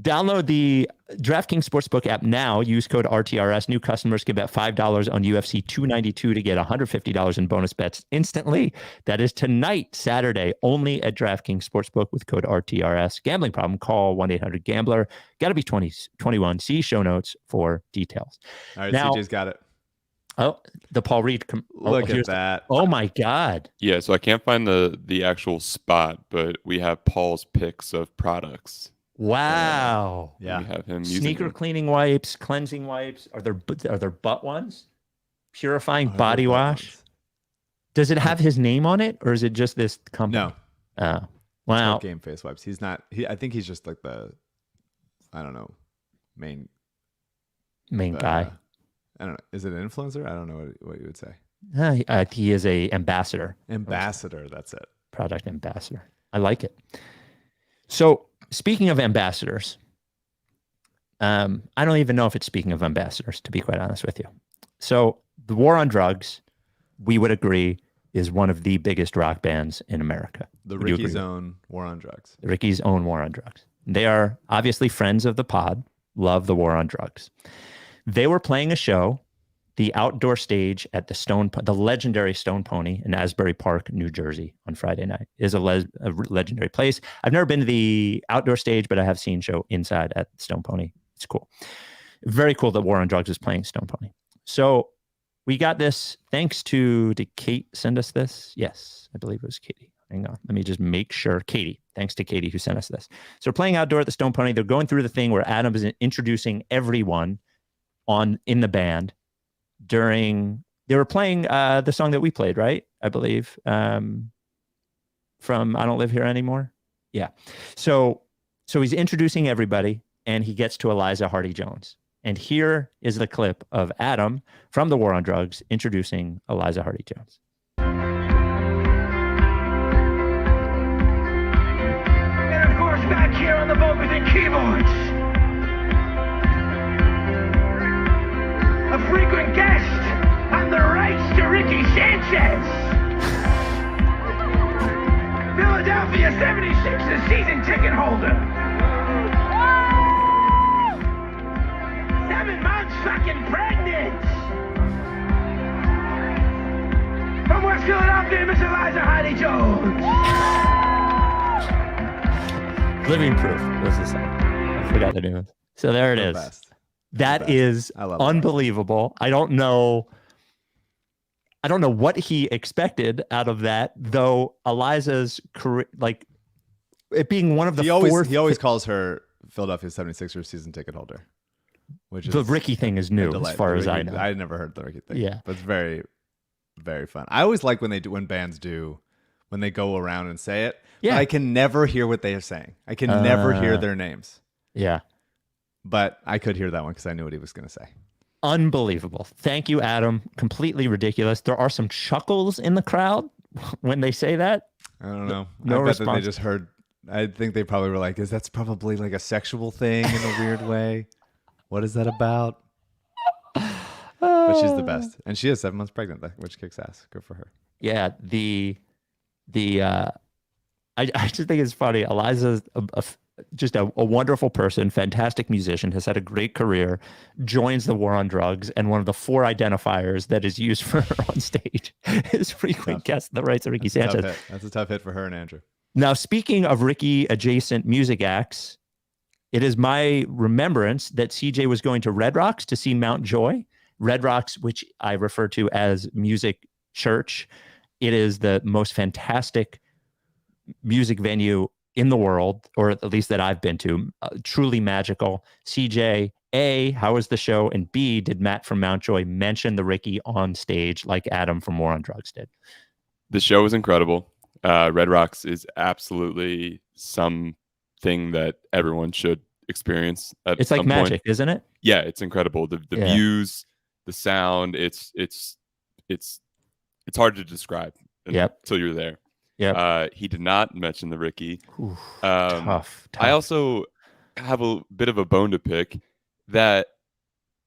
Speaker 2: Download the DraftKings Sportsbook app now. Use code RTRS. New customers can bet $5 on UFC 292 to get $150 in bonus bets instantly. That is tonight, Saturday, only at DraftKings Sportsbook with code RTRS. Gambling problem? Call 1-800-GAMBLER. Got to be 21. See show notes for details.
Speaker 3: All right,
Speaker 2: now,
Speaker 3: CJ's got it.
Speaker 2: Oh, the Paul Reed.
Speaker 3: Look at that.
Speaker 2: Oh, my God.
Speaker 1: Yeah, so I can't find the actual spot, but we have Paul's picks of products.
Speaker 2: Wow.
Speaker 3: Yeah.
Speaker 1: We have him
Speaker 2: Sneaker
Speaker 1: using
Speaker 2: cleaning wipes, cleansing wipes. Are there butt ones? Purifying body wash. Does it have his name on it, or is it just this company?
Speaker 3: No.
Speaker 2: Oh. Wow.
Speaker 3: Game face wipes. He's not. I think he's just like the, I don't know, main
Speaker 2: guy.
Speaker 3: I don't know. Is it an influencer? I don't know what you would say.
Speaker 2: He is a ambassador.
Speaker 3: Ambassador. That's it.
Speaker 2: Product ambassador. I like it. So speaking of ambassadors, I don't even know if it's speaking of ambassadors, to be quite honest with you. So the War on Drugs, we would agree, is one of the biggest rock bands in America.
Speaker 3: The Ricky's own War on Drugs.
Speaker 2: Ricky's own War on Drugs. They are obviously friends of the pod, love the War on Drugs. They were playing a show, the outdoor stage at the legendary Stone Pony in Asbury Park, New Jersey on Friday night. It is a legendary place. I've never been to the outdoor stage, but I have seen show inside at Stone Pony. It's cool. Very cool that War on Drugs is playing Stone Pony. So we got this thanks to, did Kate send us this? Yes, I believe it was Katie. Hang on. Let me just make sure. Katie. Thanks to Katie who sent us this. So we're playing outdoor at the Stone Pony. They're going through the thing where Adam is introducing everyone in the band. They were playing the song that we played, right? I believe from I Don't Live Here Anymore. Yeah. So he's introducing everybody, and he gets to Eliza Hardy-Jones. And here is the clip of Adam from the War on Drugs introducing Eliza Hardy-Jones.
Speaker 9: And of course, back here on the vocals and keyboards, a frequent guest on the rights to Ricky Sanchez. Philadelphia 76ers season ticket holder. 7 months fucking pregnant. From West Philadelphia, Miss Eliza Heidi Jones.
Speaker 2: Living Proof was the song. I forgot the name of it. So there it is.
Speaker 3: Best.
Speaker 2: That is unbelievable. I don't know what he expected out of that, though. Eliza's career, like it being one of the
Speaker 3: he always calls her Philadelphia 76ers season ticket holder, which
Speaker 2: the
Speaker 3: is
Speaker 2: Ricky thing is new as far as I know.
Speaker 3: I never heard the Ricky thing.
Speaker 2: Yeah,
Speaker 3: but it's very, very fun. I always like when bands when they go around and say it.
Speaker 2: Yeah,
Speaker 3: but I can never hear what they are saying. I can never hear their names.
Speaker 2: Yeah,
Speaker 3: but I could hear that one because I knew what he was going to say.
Speaker 2: Unbelievable. Thank you, Adam. Completely ridiculous. There are some chuckles in the crowd when they say that.
Speaker 3: I don't know.
Speaker 2: No
Speaker 3: I bet
Speaker 2: response.
Speaker 3: that they just heard. I think they probably were like, that's probably like a sexual thing in a weird way. What is that about? But she's the best. And she is 7 months pregnant, which kicks ass. Good for her.
Speaker 2: Yeah. I just think it's funny. Eliza's just a wonderful person, fantastic musician, has had a great career, joins the war on drugs, and one of the 4 identifiers that is used for her on stage is frequent guest the rights of Ricky Sanchez.
Speaker 3: That's a tough hit for her and Andrew.
Speaker 2: Now, speaking of Ricky adjacent music acts, it is my remembrance that CJ was going to Red Rocks to see Mount Joy. Red Rocks, which I refer to as Music Church. It is the most fantastic music venue in the world, or at least that I've been to. Truly magical. CJ, A, how was the show? And B, did Matt from Mount Joy mention the Ricky on stage like Adam from War on Drugs did?
Speaker 1: The show was incredible. Red Rocks is absolutely something that everyone should experience.
Speaker 2: It's like magic, isn't it?
Speaker 1: Yeah, it's incredible. The views, the sound, it's hard to describe until you're there.
Speaker 2: Yeah.
Speaker 1: He did not mention the Ricky.
Speaker 2: Oof, tough.
Speaker 1: I also have a bit of a bone to pick that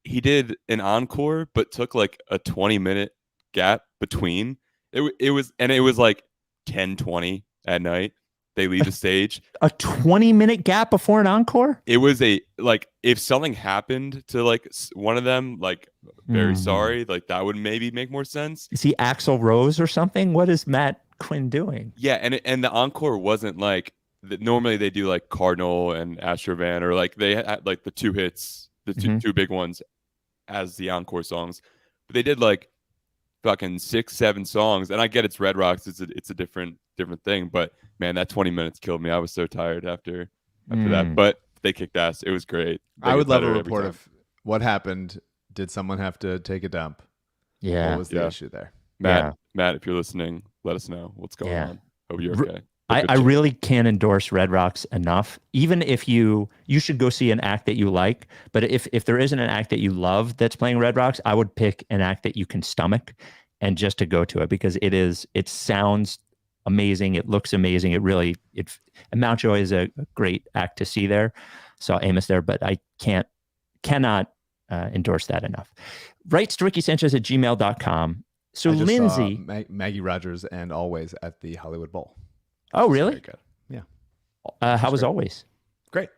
Speaker 1: he did an encore, but took like a 20-minute gap between. It was like 10:20 at night. They leave the stage.
Speaker 2: A 20-minute gap before an encore?
Speaker 1: It was if something happened to like one of them, like very sorry, like that would maybe make more sense.
Speaker 2: Is he Axl Rose or something? What is Matt Quinn doing?
Speaker 1: Yeah, and the encore wasn't like normally they do like Cardinal and Astrovan, or like they had like the 2 hits, the two big ones as the encore songs, but they did like fucking 6-7 songs. And I get it's Red Rocks, it's a different thing, but man, that 20 minutes killed me. I was so tired after that, but they kicked ass. It was great.
Speaker 3: I would love a report of what happened. Did someone have to take a dump?
Speaker 2: Yeah.
Speaker 3: What was the issue there?
Speaker 1: Matt, if you're listening, let us know what's going on. Hope you're okay.
Speaker 2: I really can't endorse Red Rocks enough. Even if you should go see an act that you like, but if there isn't an act that you love that's playing Red Rocks, I would pick an act that you can stomach and just to go to it, because it sounds amazing. It looks amazing. And Mount Joy is a great act to see there. So Amos there, but I cannot endorse that enough. Rights to Ricky Sanchez at gmail.com. So Lindsay,
Speaker 3: Maggie Rogers and Always at the Hollywood Bowl.
Speaker 2: Oh, really?
Speaker 3: Very good. Yeah.
Speaker 2: How was Always?
Speaker 3: Great.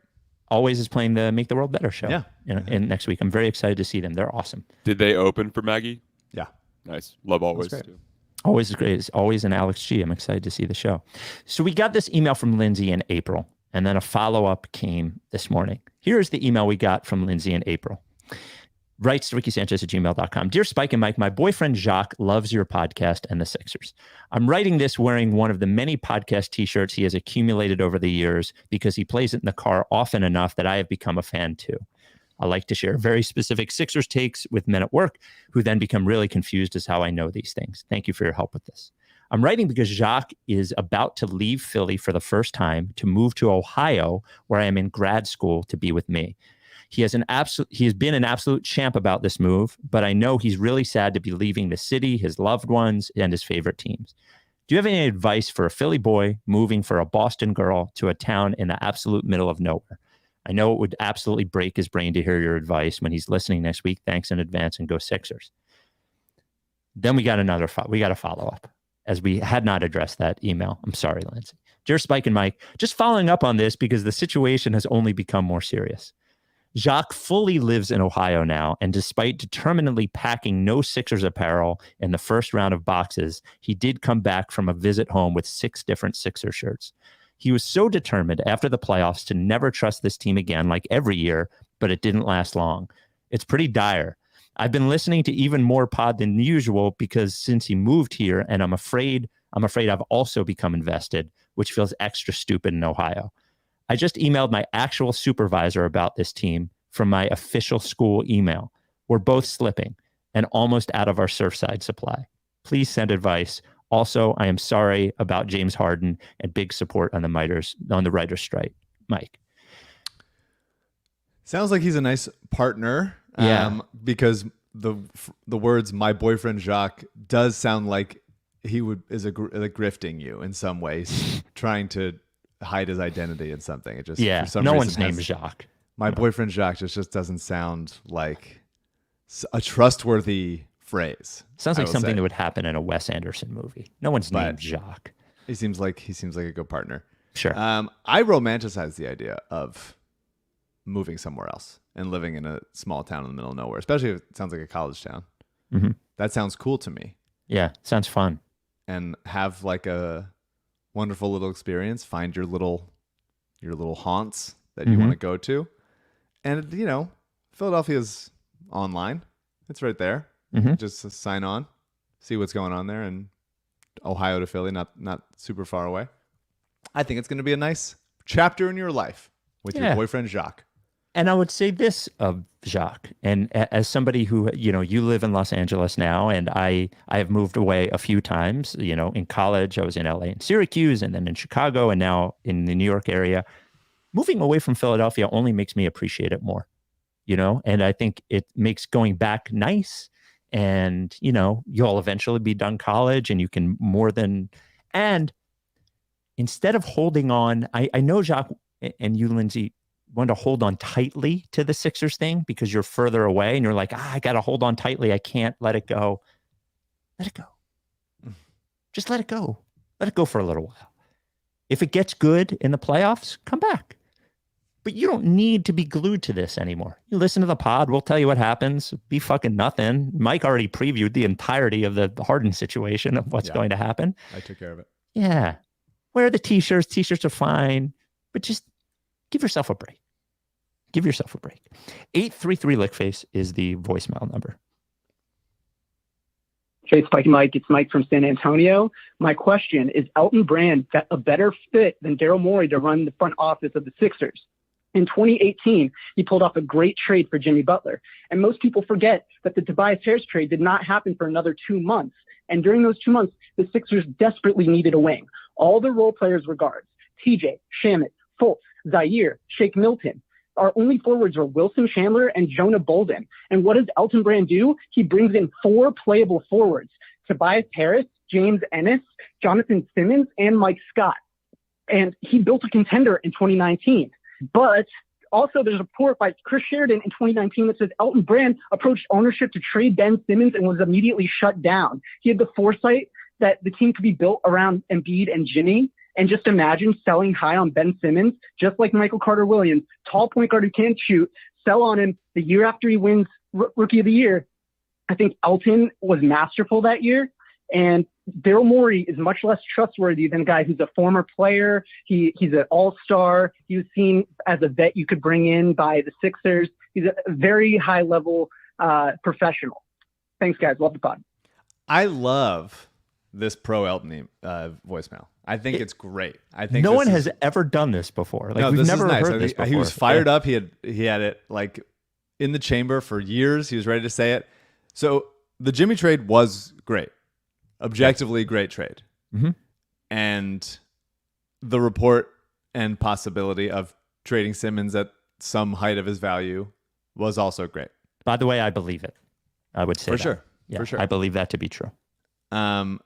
Speaker 2: Always is playing the Make the World Better show.
Speaker 3: Yeah.
Speaker 2: And next week. I'm very excited to see them. They're awesome.
Speaker 1: Did they open for Maggie?
Speaker 3: Yeah.
Speaker 1: Nice. Love Always too.
Speaker 2: Always is great. It's Always and Alex G. I'm excited to see the show. So we got this email from Lindsay in April, and then a follow-up came this morning. Here's the email we got from Lindsay in April. Writes to RickySanchez at gmail.com. Dear Spike and Mike, my boyfriend Jacques loves your podcast and the Sixers. I'm writing this wearing one of the many podcast t-shirts he has accumulated over the years because he plays it in the car often enough that I have become a fan too. I like to share very specific Sixers takes with men at work who then become really confused as how I know these things. Thank you for your help with this. I'm writing because Jacques is about to leave Philly for the first time to move to Ohio, where I am in grad school, to be with me. He has been an absolute champ about this move, but I know he's really sad to be leaving the city, his loved ones, and his favorite teams. Do you have any advice for a Philly boy moving for a Boston girl to a town in the absolute middle of nowhere? I know it would absolutely break his brain to hear your advice when he's listening next week. Thanks in advance, and go Sixers. Then we got we got a follow up, as we had not addressed that email. I'm sorry, Lindsay. Dear Spike and Mike, just following up on this because the situation has only become more serious. Jacques fully lives in Ohio now, and despite determinedly packing no Sixers apparel in the first round of boxes, he did come back from a visit home with 6 different Sixer shirts. He was so determined after the playoffs to never trust this team again, like every year, but it didn't last long. It's pretty dire. I've been listening to even more pod than usual because since he moved here, and I'm afraid I've also become invested, which feels extra stupid in Ohio. I just emailed my actual supervisor about this team from my official school email. We're both slipping and almost out of our Surfside supply. Please send advice. Also, I am sorry about James Harden and big support on the writers' strike. Mike.
Speaker 3: Sounds like he's a nice partner.
Speaker 2: Yeah.
Speaker 3: Because the words "my boyfriend Jacques" does sound like he is like grifting you in some ways, trying to hide his identity in something. It just for some
Speaker 2: no
Speaker 3: reason
Speaker 2: one's name is Jacques.
Speaker 3: My boyfriend Jacques just doesn't sound like a trustworthy phrase.
Speaker 2: Sounds like something that would happen in a Wes Anderson movie. No one's named Jacques.
Speaker 3: He seems like a good partner.
Speaker 2: Sure.
Speaker 3: I romanticize the idea of moving somewhere else and living in a small town in the middle of nowhere, especially if it sounds like a college town.
Speaker 2: Mm-hmm.
Speaker 3: That sounds cool to me.
Speaker 2: Yeah, sounds fun.
Speaker 3: And have like a wonderful little experience. Find your little haunts that you want to go to. And, Philadelphia's online. It's right there.
Speaker 2: Mm-hmm.
Speaker 3: Just sign on, see what's going on there. And Ohio to Philly, not super far away. I think it's going to be a nice chapter in your life with your boyfriend, Jacques.
Speaker 2: And I would say this of Jacques, and as somebody who, you live in Los Angeles now, and I have moved away a few times, in college, I was in LA and Syracuse, and then in Chicago, and now in the New York area. Moving away from Philadelphia only makes me appreciate it more, and I think it makes going back nice. And, you'll eventually be done college and you can and instead of holding on, I know Jacques and you, Lindsay, want to hold on tightly to the Sixers thing because you're further away and you're like, I got to hold on tightly. I can't let it go. Let it go. Just let it go. Let it go for a little while. If it gets good in the playoffs, come back. But you don't need to be glued to this anymore. You listen to the pod. We'll tell you what happens. Be fucking nothing. Mike already previewed the entirety of the Harden situation of what's going to happen.
Speaker 3: I took care of it.
Speaker 2: Yeah. Wear the t-shirts. T-shirts are fine. But just give yourself a break. Give yourself a break. 833-LickFace is the voicemail number.
Speaker 10: Hey, Spike and Mike. It's Mike from San Antonio. My question is, Elton Brand a better fit than Daryl Morey to run the front office of the Sixers? In 2018, he pulled off a great trade for Jimmy Butler. And most people forget that the Tobias Harris trade did not happen for another 2 months. And during those 2 months, the Sixers desperately needed a wing. All the role players were guards. TJ, Shamet, Fultz, Zaire, Shake Milton. Our only forwards were Wilson Chandler and Jonah Bolden. And what does Elton Brand do? He brings in 4 playable forwards: Tobias Harris, James Ennis, Jonathan Simmons, and Mike Scott. And he built a contender in 2019. But also there's a report by Chris Sheridan in 2019 that says Elton Brand approached ownership to trade Ben Simmons and was immediately shut down. He had the foresight that the team could be built around Embiid and Jimmy. And just imagine selling high on Ben Simmons, just like Michael Carter-Williams, tall point guard who can't shoot, sell on him the year after he wins Rookie of the Year. I think Elton was masterful that year. And Daryl Morey is much less trustworthy than a guy who's a former player. He's an all-star. He was seen as a vet you could bring in by the Sixers. He's a very high-level professional. Thanks, guys. Love the pod.
Speaker 3: I love this pro Elton voicemail. I think it's great. I think
Speaker 2: no one has ever done this before. Like, we've never heard this before.
Speaker 3: He was fired up. He had it like in the chamber for years. He was ready to say it. So the Jimmy trade was great. Objectively great trade.
Speaker 2: Mm-hmm.
Speaker 3: And the report and possibility of trading Simmons at some height of his value was also great.
Speaker 2: By the way, I believe it. I would say
Speaker 3: for
Speaker 2: that.
Speaker 3: sure.
Speaker 2: Yeah,
Speaker 3: for sure.
Speaker 2: I believe that to be true.
Speaker 3: And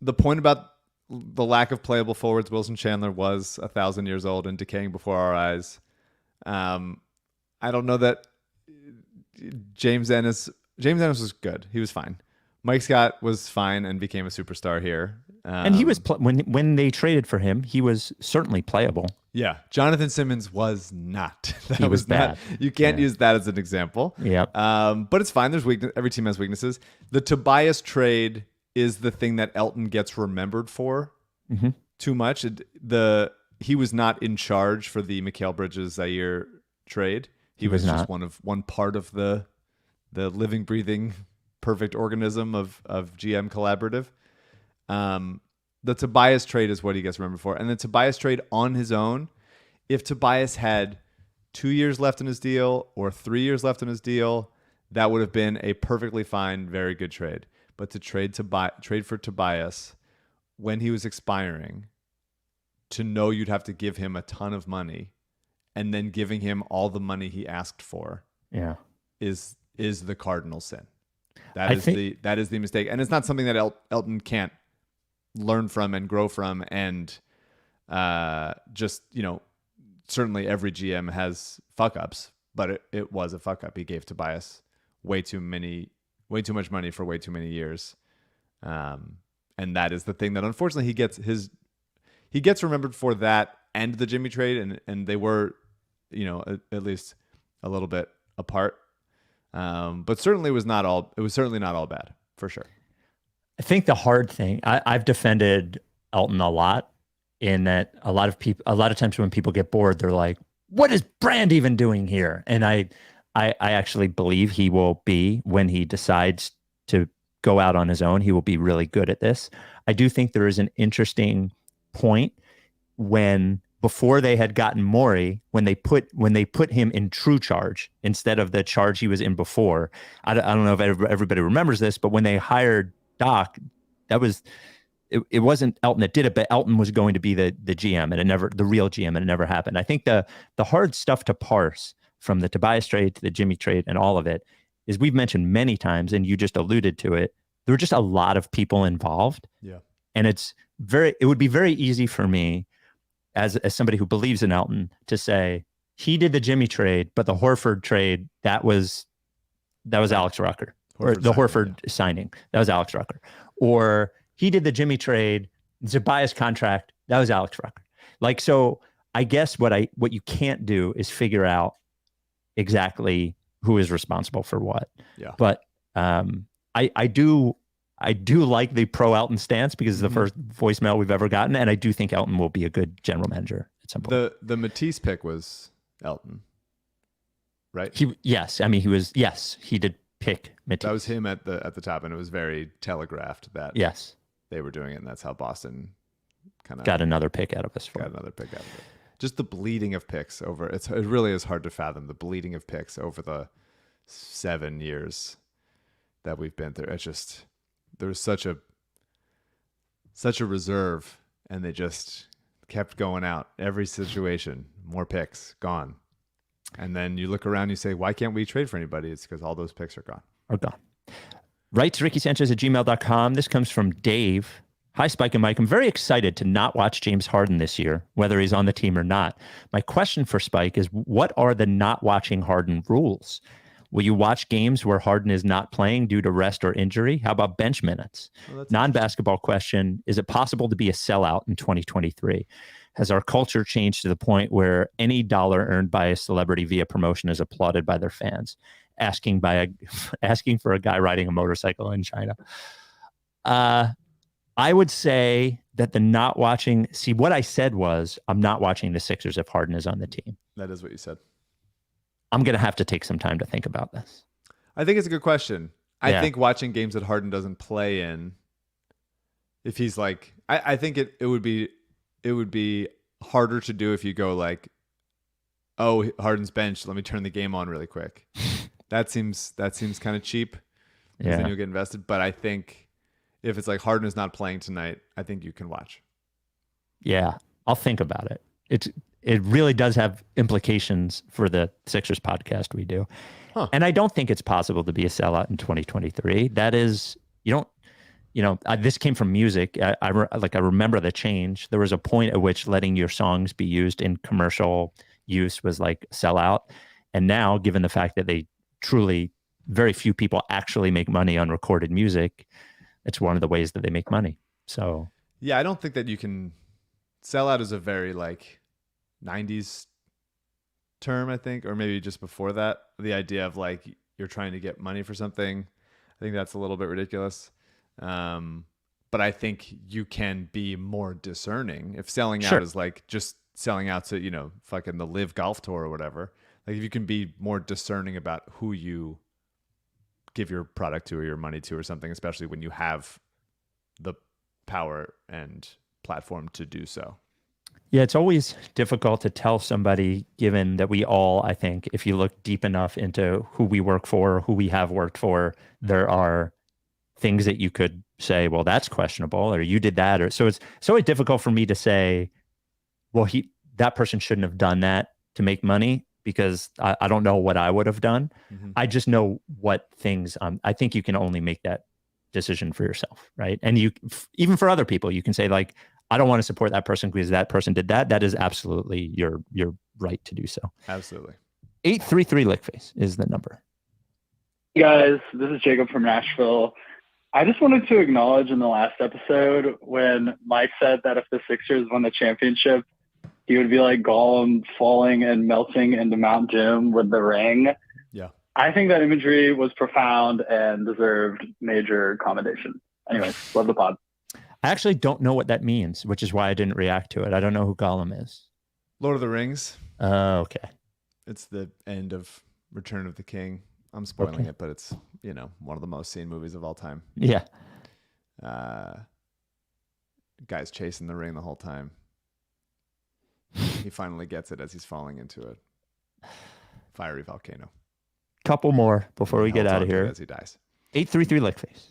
Speaker 3: the point about the lack of playable forwards. Wilson Chandler was 1,000 years old and decaying before our eyes. I don't know that James Ennis was good. He was fine. Mike Scott was fine and became a superstar here.
Speaker 2: And he was when they traded for him, he was certainly playable.
Speaker 3: Yeah, Jonathan Simmons was not.
Speaker 2: He was bad.
Speaker 3: You can't use that as an example.
Speaker 2: Yeah.
Speaker 3: But it's fine. There's weakness. Every team has weaknesses. The Tobias trade is the thing that Elton gets remembered for too much. He was not in charge for the Mikal Bridges-Zaire trade. He was just one part of the living, breathing, perfect organism of GM collaborative. The Tobias trade is what he gets remembered for. And the Tobias trade on his own, if Tobias had 2 years left in his deal or 3 years left in his deal, that would have been a perfectly fine, very good trade. But to trade for Tobias when he was expiring, to know you'd have to give him a ton of money and then giving him all the money he asked for is the cardinal sin. That is the mistake. And it's not something that Elton can't learn from and grow from. And certainly every GM has fuck ups, but it was a fuck up. He gave Tobias way too much money for way too many years. And that is the thing that unfortunately he gets remembered for, that and the Jimmy trade. And they were, at least a little bit apart. But certainly it was certainly not all bad, for sure.
Speaker 2: I think the hard thing, I've defended Elton a lot, in that a lot of times when people get bored, they're like, what is Brand even doing here? And I actually believe he will be, when he decides to go out on his own, he will be really good at this. I do think there is an interesting point before they had gotten Morey, when they put him in true charge instead of the charge he was in before. I don't know if everybody remembers this, but when they hired Doc, it wasn't Elton that did it, but Elton was going to be the GM, and the real GM, and it never happened. I think the hard stuff to parse from the Tobias trade to the Jimmy trade and all of it is, we've mentioned many times, and you just alluded to it, there were just a lot of people involved.
Speaker 3: Yeah.
Speaker 2: And it would be very easy for me as somebody who believes in Elton to say he did the Jimmy trade, but the Horford trade, that was Alex Rucker. Horford signing, that was Alex Rucker. Or he did the Jimmy trade, Tobias contract, that was Alex Rucker. Like, so I guess what you can't do is figure out exactly who is responsible for what.
Speaker 3: Yeah.
Speaker 2: But I do like the pro Elton stance, because it's the first voicemail we've ever gotten, and I do think Elton will be a good general manager at some point.
Speaker 3: The Matisse pick was Elton, right?
Speaker 2: He did pick Matisse.
Speaker 3: That was him at the top, and it was very telegraphed that they were doing it, and that's how Boston kind of
Speaker 2: got another pick out of us.
Speaker 3: Just the bleeding of picks over. It really is hard to fathom the bleeding of picks over the 7 years that we've been through. It's just, there's such a reserve, and they just kept going out. Every situation, more picks gone. And then you look around, you say, why can't we trade for anybody? It's because all those picks are gone.
Speaker 2: Writes RickySanchez@gmail.com. This comes from Dave. Hi, Spike and Mike. I'm very excited to not watch James Harden this year, whether he's on the team or not. My question for Spike is, what are the not watching Harden rules? Will you watch games where Harden is not playing due to rest or injury? How about bench minutes? Non-basketball question. Is it possible to be a sellout in 2023? Has our culture changed to the point where any dollar earned by a celebrity via promotion is applauded by their fans? Asking for a guy riding a motorcycle in China. I would say that the not watching, what I said was, I'm not watching the Sixers if Harden is on the team.
Speaker 3: That is what you said.
Speaker 2: I'm going to have to take some time to think about this.
Speaker 3: I think it's a good question. I think watching games that Harden doesn't play in, if he's like, I think it would be harder to do if you go like, oh, Harden's bench, let me turn the game on really quick. That seems kind of cheap. Yeah. Then you'll get invested. But I think if it's like Harden is not playing tonight, I think you can watch.
Speaker 2: Yeah, I'll think about it. It really does have implications for the Sixers podcast we do. And I don't think it's possible to be a sellout in 2023. That is, this came from music. I remember the change. There was a point at which letting your songs be used in commercial use was like sell out. And now, given the fact that very few people actually make money on recorded music, it's one of the ways that they make money. So
Speaker 3: yeah, I don't think that you can sell out is a very like 90s term, I think, or maybe just before that. The idea of like you're trying to get money for something, I think that's a little bit ridiculous. But I think you can be more discerning if selling out is like just selling out to, fucking the Live Golf Tour or whatever. Like if you can be more discerning about who you give your product to or your money to or something, especially when you have the power and platform to do so.
Speaker 2: Yeah, it's always difficult to tell somebody, given that we all, I think, if you look deep enough into who we work for, who we have worked for, there are things that you could say, well, that's questionable, or you did that. Or so it's always difficult for me to say, well, that person shouldn't have done that to make money, because I don't know what I would have done. Mm-hmm. I just know what things, I think you can only make that decision for yourself, right? And you, even for other people, you can say like, I don't want to support that person because that person did that. That is absolutely your right to do so.
Speaker 3: Absolutely.
Speaker 2: 833 Lickface is the number.
Speaker 11: Hey guys, this is Jacob from Nashville. I just wanted to acknowledge in the last episode when Mike said that if the Sixers won the championship, he would be like Gollum falling and melting into Mount Doom with the ring.
Speaker 3: Yeah.
Speaker 11: I think that imagery was profound and deserved major commendation. Anyways, love the pod.
Speaker 2: I actually don't know what that means, which is why I didn't react to it. I don't know who Gollum is.
Speaker 3: Lord of the Rings.
Speaker 2: Oh, okay.
Speaker 3: It's the end of Return of the King. I'm spoiling it, but it's, one of the most seen movies of all time.
Speaker 2: Yeah.
Speaker 3: Guy's chasing the ring the whole time. He finally gets it as he's falling into a fiery volcano.
Speaker 2: Couple more before we get out of here.
Speaker 3: As he dies.
Speaker 2: 833 Lickface.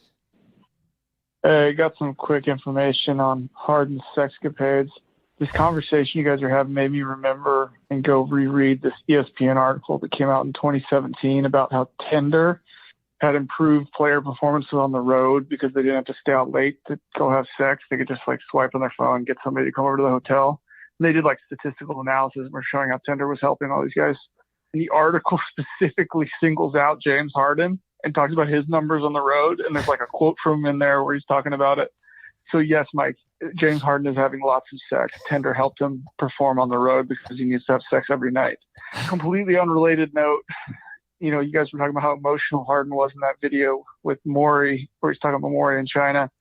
Speaker 12: Hey, got some quick information on Harden's sexcapades. This conversation you guys are having made me remember and go reread this ESPN article that came out in 2017 about how Tinder had improved player performances on the road because they didn't have to stay out late to go have sex. They could just like swipe on their phone, get somebody to come over to the hotel. And they did like statistical analysis and were showing how Tinder was helping all these guys. And the article specifically singles out James Harden and talks about his numbers on the road. And there's like a quote from him in there where he's talking about it. So yes, Mike, James Harden is having lots of sex. Tinder helped him perform on the road because he needs to have sex every night. Completely unrelated note. You guys were talking about how emotional Harden was in that video with Morey, where he's talking about Morey in China.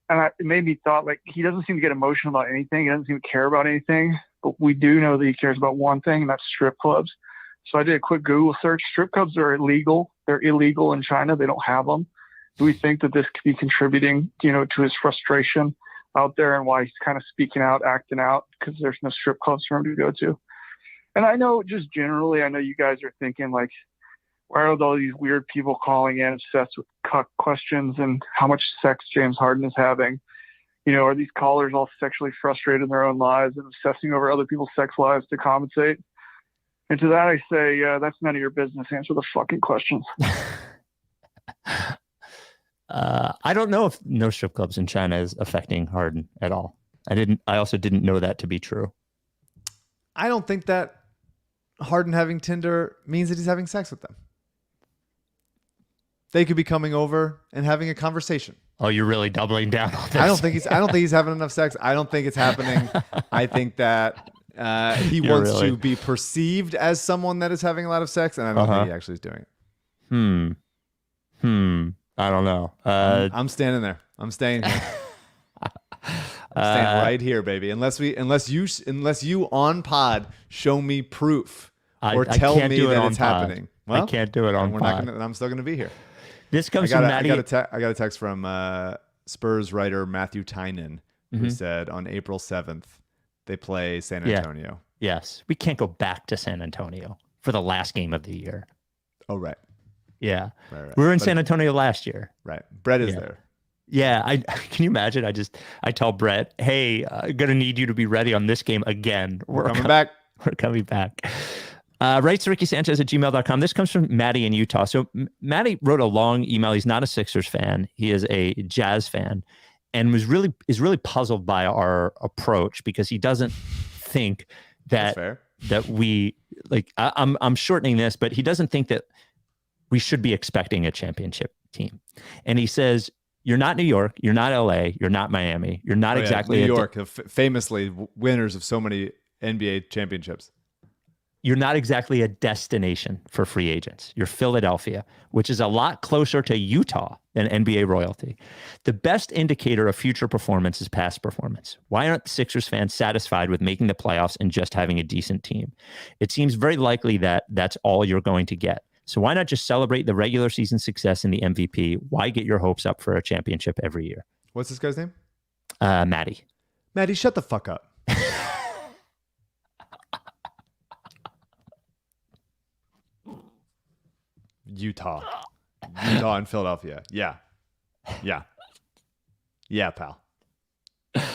Speaker 12: And it made me thought, like, he doesn't seem to get emotional about anything. He doesn't seem to care about anything. But we do know that he cares about one thing, and that's strip clubs. So I did a quick Google search. Strip clubs are illegal. They're illegal in China. They don't have them. Do we think that this could be contributing, to his frustration out there and why he's kind of speaking out, acting out, because there's no strip clubs for him to go to? And I know just generally, I know you guys are thinking like, why are all these weird people calling in obsessed with cuck questions and how much sex James Harden is having? Are these callers all sexually frustrated in their own lives and obsessing over other people's sex lives to compensate? And to that I say, that's none of your business. Answer the fucking questions.
Speaker 2: I don't know if no strip clubs in China is affecting Harden at all. I also didn't know that to be true.
Speaker 3: I don't think that Harden having Tinder means that he's having sex with them. They could be coming over and having a conversation.
Speaker 2: Oh, you're really doubling down on this.
Speaker 3: I don't think he's having enough sex. I don't think it's happening. I think that he wants to be perceived as someone that is having a lot of sex, and I don't think he actually is doing it.
Speaker 2: I don't know.
Speaker 3: I'm standing there. I'm staying here. I'm staying right here, baby. Unless you on pod show me proof or tell me that it's happening. Well,
Speaker 2: I can't do it on pod.
Speaker 3: I'm still gonna be here.
Speaker 2: This comes from Maddie.
Speaker 3: I got a text from Spurs writer Matthew Tynan, who said on April 7th they play San Antonio.
Speaker 2: Yeah. Yes, we can't go back to San Antonio for the last game of the year.
Speaker 3: Oh right.
Speaker 2: Yeah,
Speaker 3: right.
Speaker 2: We were in San Antonio last year.
Speaker 3: Right, Brett is there.
Speaker 2: Yeah, can you imagine? I tell Brett, hey, I'm gonna need you to be ready on this game again.
Speaker 3: We're coming back.
Speaker 2: We're coming back. Writes Ricky Sanchez at gmail.com. This comes from Maddie in Utah. So Maddie wrote a long email. He's not a Sixers fan. He is a Jazz fan, and is really puzzled by our approach because he doesn't think that we like. I'm shortening this, but he doesn't think that we should be expecting a championship team. And he says, you're not New York, you're not LA, you're not Miami, you're not exactly
Speaker 3: New York, famously winners of so many NBA championships.
Speaker 2: You're not exactly a destination for free agents. You're Philadelphia, which is a lot closer to Utah than NBA royalty. The best indicator of future performance is past performance. Why aren't the Sixers fans satisfied with making the playoffs and just having a decent team? It seems very likely that that's all you're going to get. So why not just celebrate the regular season success in the MVP? Why get your hopes up for a championship every year?
Speaker 3: What's this guy's name?
Speaker 2: Maddie.
Speaker 3: Maddie, shut the fuck up. Utah and Philadelphia. Yeah, pal.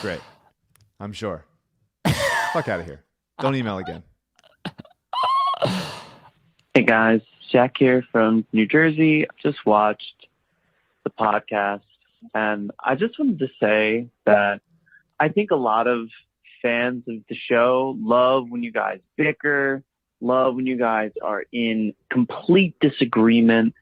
Speaker 3: Great. I'm sure. Fuck out of here. Don't email again.
Speaker 13: Hey guys, Jack here from New Jersey. Just watched the podcast, and I just wanted to say that I think a lot of fans of the show love when you guys bicker, love when you guys are in complete disagreement.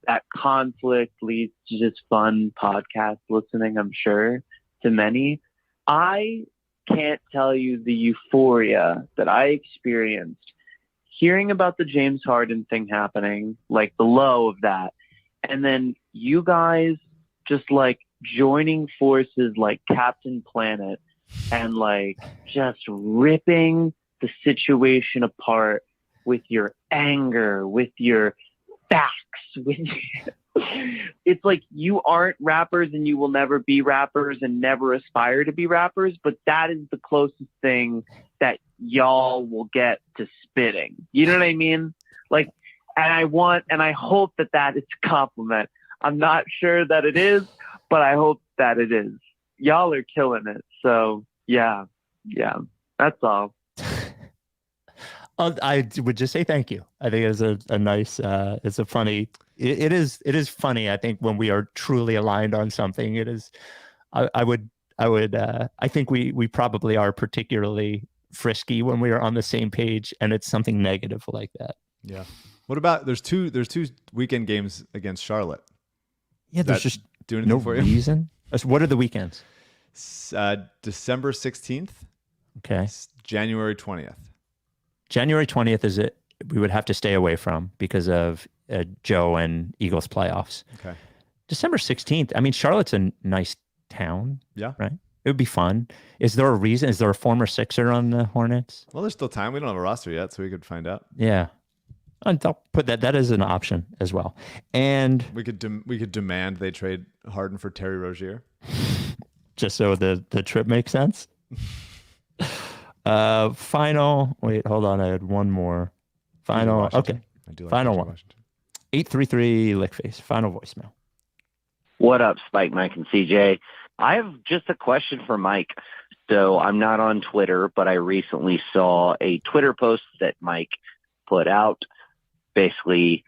Speaker 13: That conflict leads to just fun podcast listening, I'm sure, to many. I can't tell you the euphoria that I experienced hearing about the James Harden thing happening, like the low of that, and then you guys just like joining forces like Captain Planet and like just ripping the situation apart with your anger, with your facts, it's like you aren't rappers and you will never be rappers and never aspire to be rappers, but that is the closest thing that y'all will get to spitting. You know what I mean? Like, and I hope that it's a compliment. I'm not sure that it is, but I hope that it is. Y'all are killing it. So yeah, that's all.
Speaker 2: I would just say thank you. I think it's a nice, it's a funny, it is funny. I think when we are truly aligned on something, it is, I think we probably are particularly frisky when we are on the same page and it's something negative like that.
Speaker 3: Yeah. What about, there's two weekend games against Charlotte.
Speaker 2: Yeah. There's just
Speaker 3: do anything
Speaker 2: no
Speaker 3: for you?
Speaker 2: Reason. What are the weekends?
Speaker 3: December 16th.
Speaker 2: Okay.
Speaker 3: January 20th.
Speaker 2: January 20th is it we would have to stay away from because of Joe and Eagles playoffs.
Speaker 3: Okay.
Speaker 2: December 16th. I mean, Charlotte's a nice town.
Speaker 3: Yeah.
Speaker 2: Right. It would be fun. Is there a reason? Is there a former Sixer on the Hornets?
Speaker 3: Well, there's still time. We don't have a roster yet, so we could find out.
Speaker 2: Yeah. And I'll put that as an option as well. And
Speaker 3: we could demand they trade Harden for Terry Rozier.
Speaker 2: Just so the trip makes sense. Final. Wait, hold on. I had one more. Final. Okay.
Speaker 3: I do like
Speaker 2: final one.
Speaker 3: Washington.
Speaker 2: 833 Lickface. Final voicemail.
Speaker 13: What up, Spike, Mike, and CJ? I have just a question for Mike. So I'm not on Twitter, but I recently saw a Twitter post that Mike put out, basically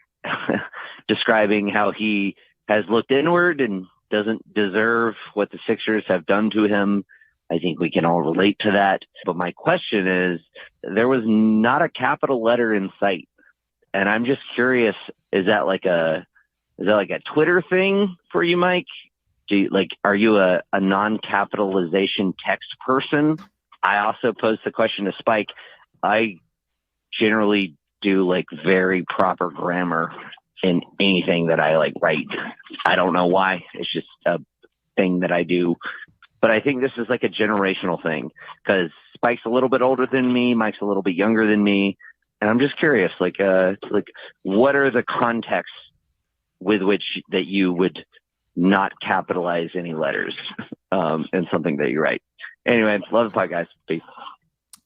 Speaker 13: describing how he has looked inward and doesn't deserve what the Sixers have done to him. I think we can all relate to that. But my question is, there was not a capital letter in sight. And I'm just curious, is that like a Twitter thing for you, Mike? Are you a non-capitalization text person? I also posed the question to Spike. I generally do like very proper grammar in anything that I write. I don't know why. It's just a thing that I do. But I think this is like a generational thing because Spike's a little bit older than me. Mike's a little bit younger than me. And I'm just curious, what are the contexts with which that you would not capitalize any letters in something that you write? Anyway, love the podcast. Peace.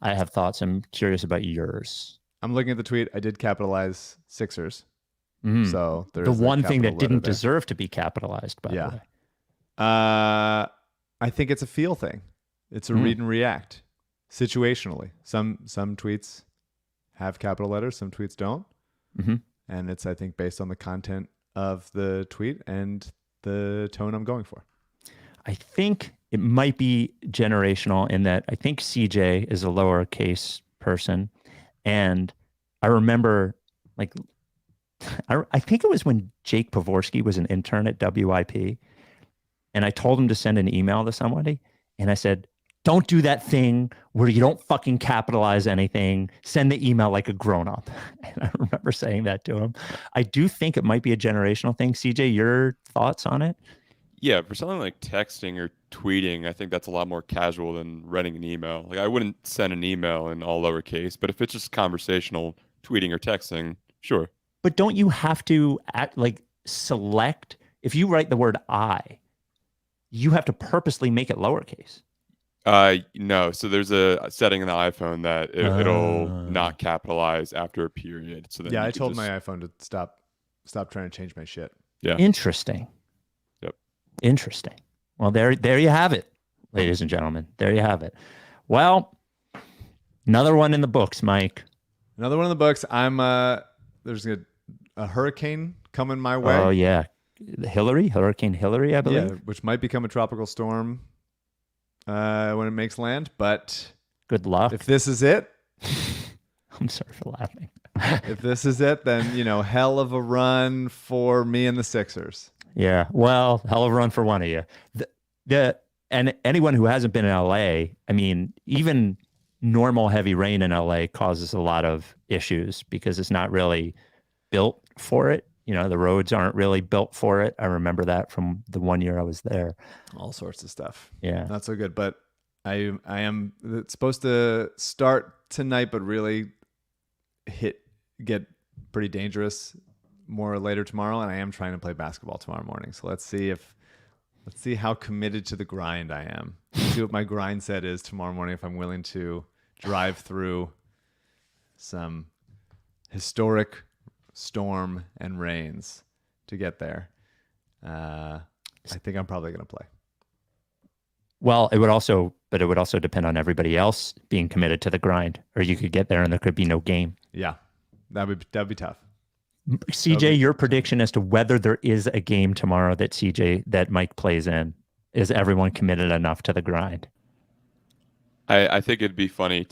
Speaker 2: I have thoughts. I'm curious about yours.
Speaker 3: I'm looking at the tweet. I did capitalize Sixers.
Speaker 2: Mm-hmm.
Speaker 3: So there's
Speaker 2: the one thing that
Speaker 3: capital
Speaker 2: didn't
Speaker 3: letter there.
Speaker 2: deserve to be capitalized, by the way.
Speaker 3: I think it's a feel thing. It's a read and react situationally. Some tweets have capital letters, some tweets don't.
Speaker 2: Mm-hmm.
Speaker 3: And it's, I think, based on the content of the tweet and the tone I'm going for.
Speaker 2: I think it might be generational in that I think CJ is a lowercase person. And I remember, like, I think it was when Jake Pavorsky was an intern at WIP. And I told him to send an email to somebody. And I said, don't do that thing where you don't fucking capitalize anything. Send the email like a grown-up. And I remember saying that to him. I do think it might be a generational thing. CJ, your thoughts on it?
Speaker 1: Yeah, for something like texting or tweeting, I think that's a lot more casual than writing an email. Like, I wouldn't send an email in all lowercase, but if it's just conversational tweeting or texting, sure.
Speaker 2: But don't you have to select, if you write the word I, you have to purposely make it lowercase.
Speaker 1: No. So there's a setting in the iPhone that it'll not capitalize after a period. So then
Speaker 3: I told my iPhone to stop trying to change my shit.
Speaker 1: Yeah.
Speaker 2: Interesting.
Speaker 1: Yep.
Speaker 2: Interesting. Well, there you have it, ladies and gentlemen. There you have it. Well, another one in the books, Mike.
Speaker 3: Another one in the books. There's a hurricane coming my way.
Speaker 2: Oh yeah, Hurricane Hillary, I believe.
Speaker 3: Yeah, which might become a tropical storm when it makes land. But
Speaker 2: good luck.
Speaker 3: If this is it,
Speaker 2: I'm sorry for laughing.
Speaker 3: If this is it, then hell of a run for me and the Sixers.
Speaker 2: Yeah, well, hell of a run for one of you. And anyone who hasn't been in LA, I mean, even normal heavy rain in LA causes a lot of issues because it's not really built for it. The roads aren't really built for it. I remember that from the 1 year I was there.
Speaker 3: All sorts of stuff.
Speaker 2: Yeah.
Speaker 3: Not so good. But it's supposed to start tonight, but really get pretty dangerous more later tomorrow. And I am trying to play basketball tomorrow morning. So let's see how committed to the grind I am. Let's see what my grind set is tomorrow morning if I'm willing to drive through some historic storm and rains to get there. I think I'm probably going to play.
Speaker 2: Well, it would also depend on everybody else being committed to the grind, or you could get there and there could be no game.
Speaker 3: Yeah, that'd be tough.
Speaker 2: CJ, your prediction as to whether there is a game tomorrow that Mike plays in, is everyone committed enough to the grind?
Speaker 1: I think it'd be funny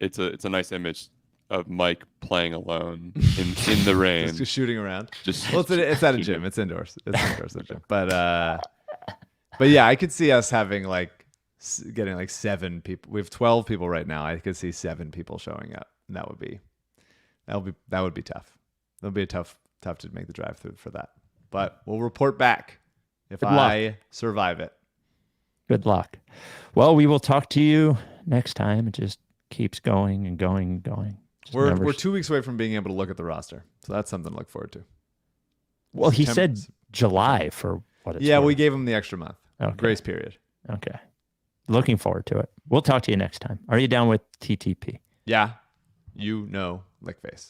Speaker 1: it's a nice image of Mike playing alone in the rain,
Speaker 3: just shooting around. It's at a gym. It's indoors. It's indoors at a gym. But yeah, I could see us having getting 7 people. We have 12 people right now. I could see 7 people showing up. And that would be tough. It'll be tough to make the drive through for that. But we'll report back if I survive it.
Speaker 2: Good luck. Well, we will talk to you next time. It just keeps going and going and going.
Speaker 3: We're 2 weeks away from being able to look at the roster. So that's something to look forward to.
Speaker 2: Well, he said July for what it's
Speaker 3: worth.
Speaker 2: We
Speaker 3: gave him the extra month. Okay. Grace period.
Speaker 2: Okay. Looking forward to it. We'll talk to you next time. Are you down with TTP?
Speaker 3: Yeah. Lick face.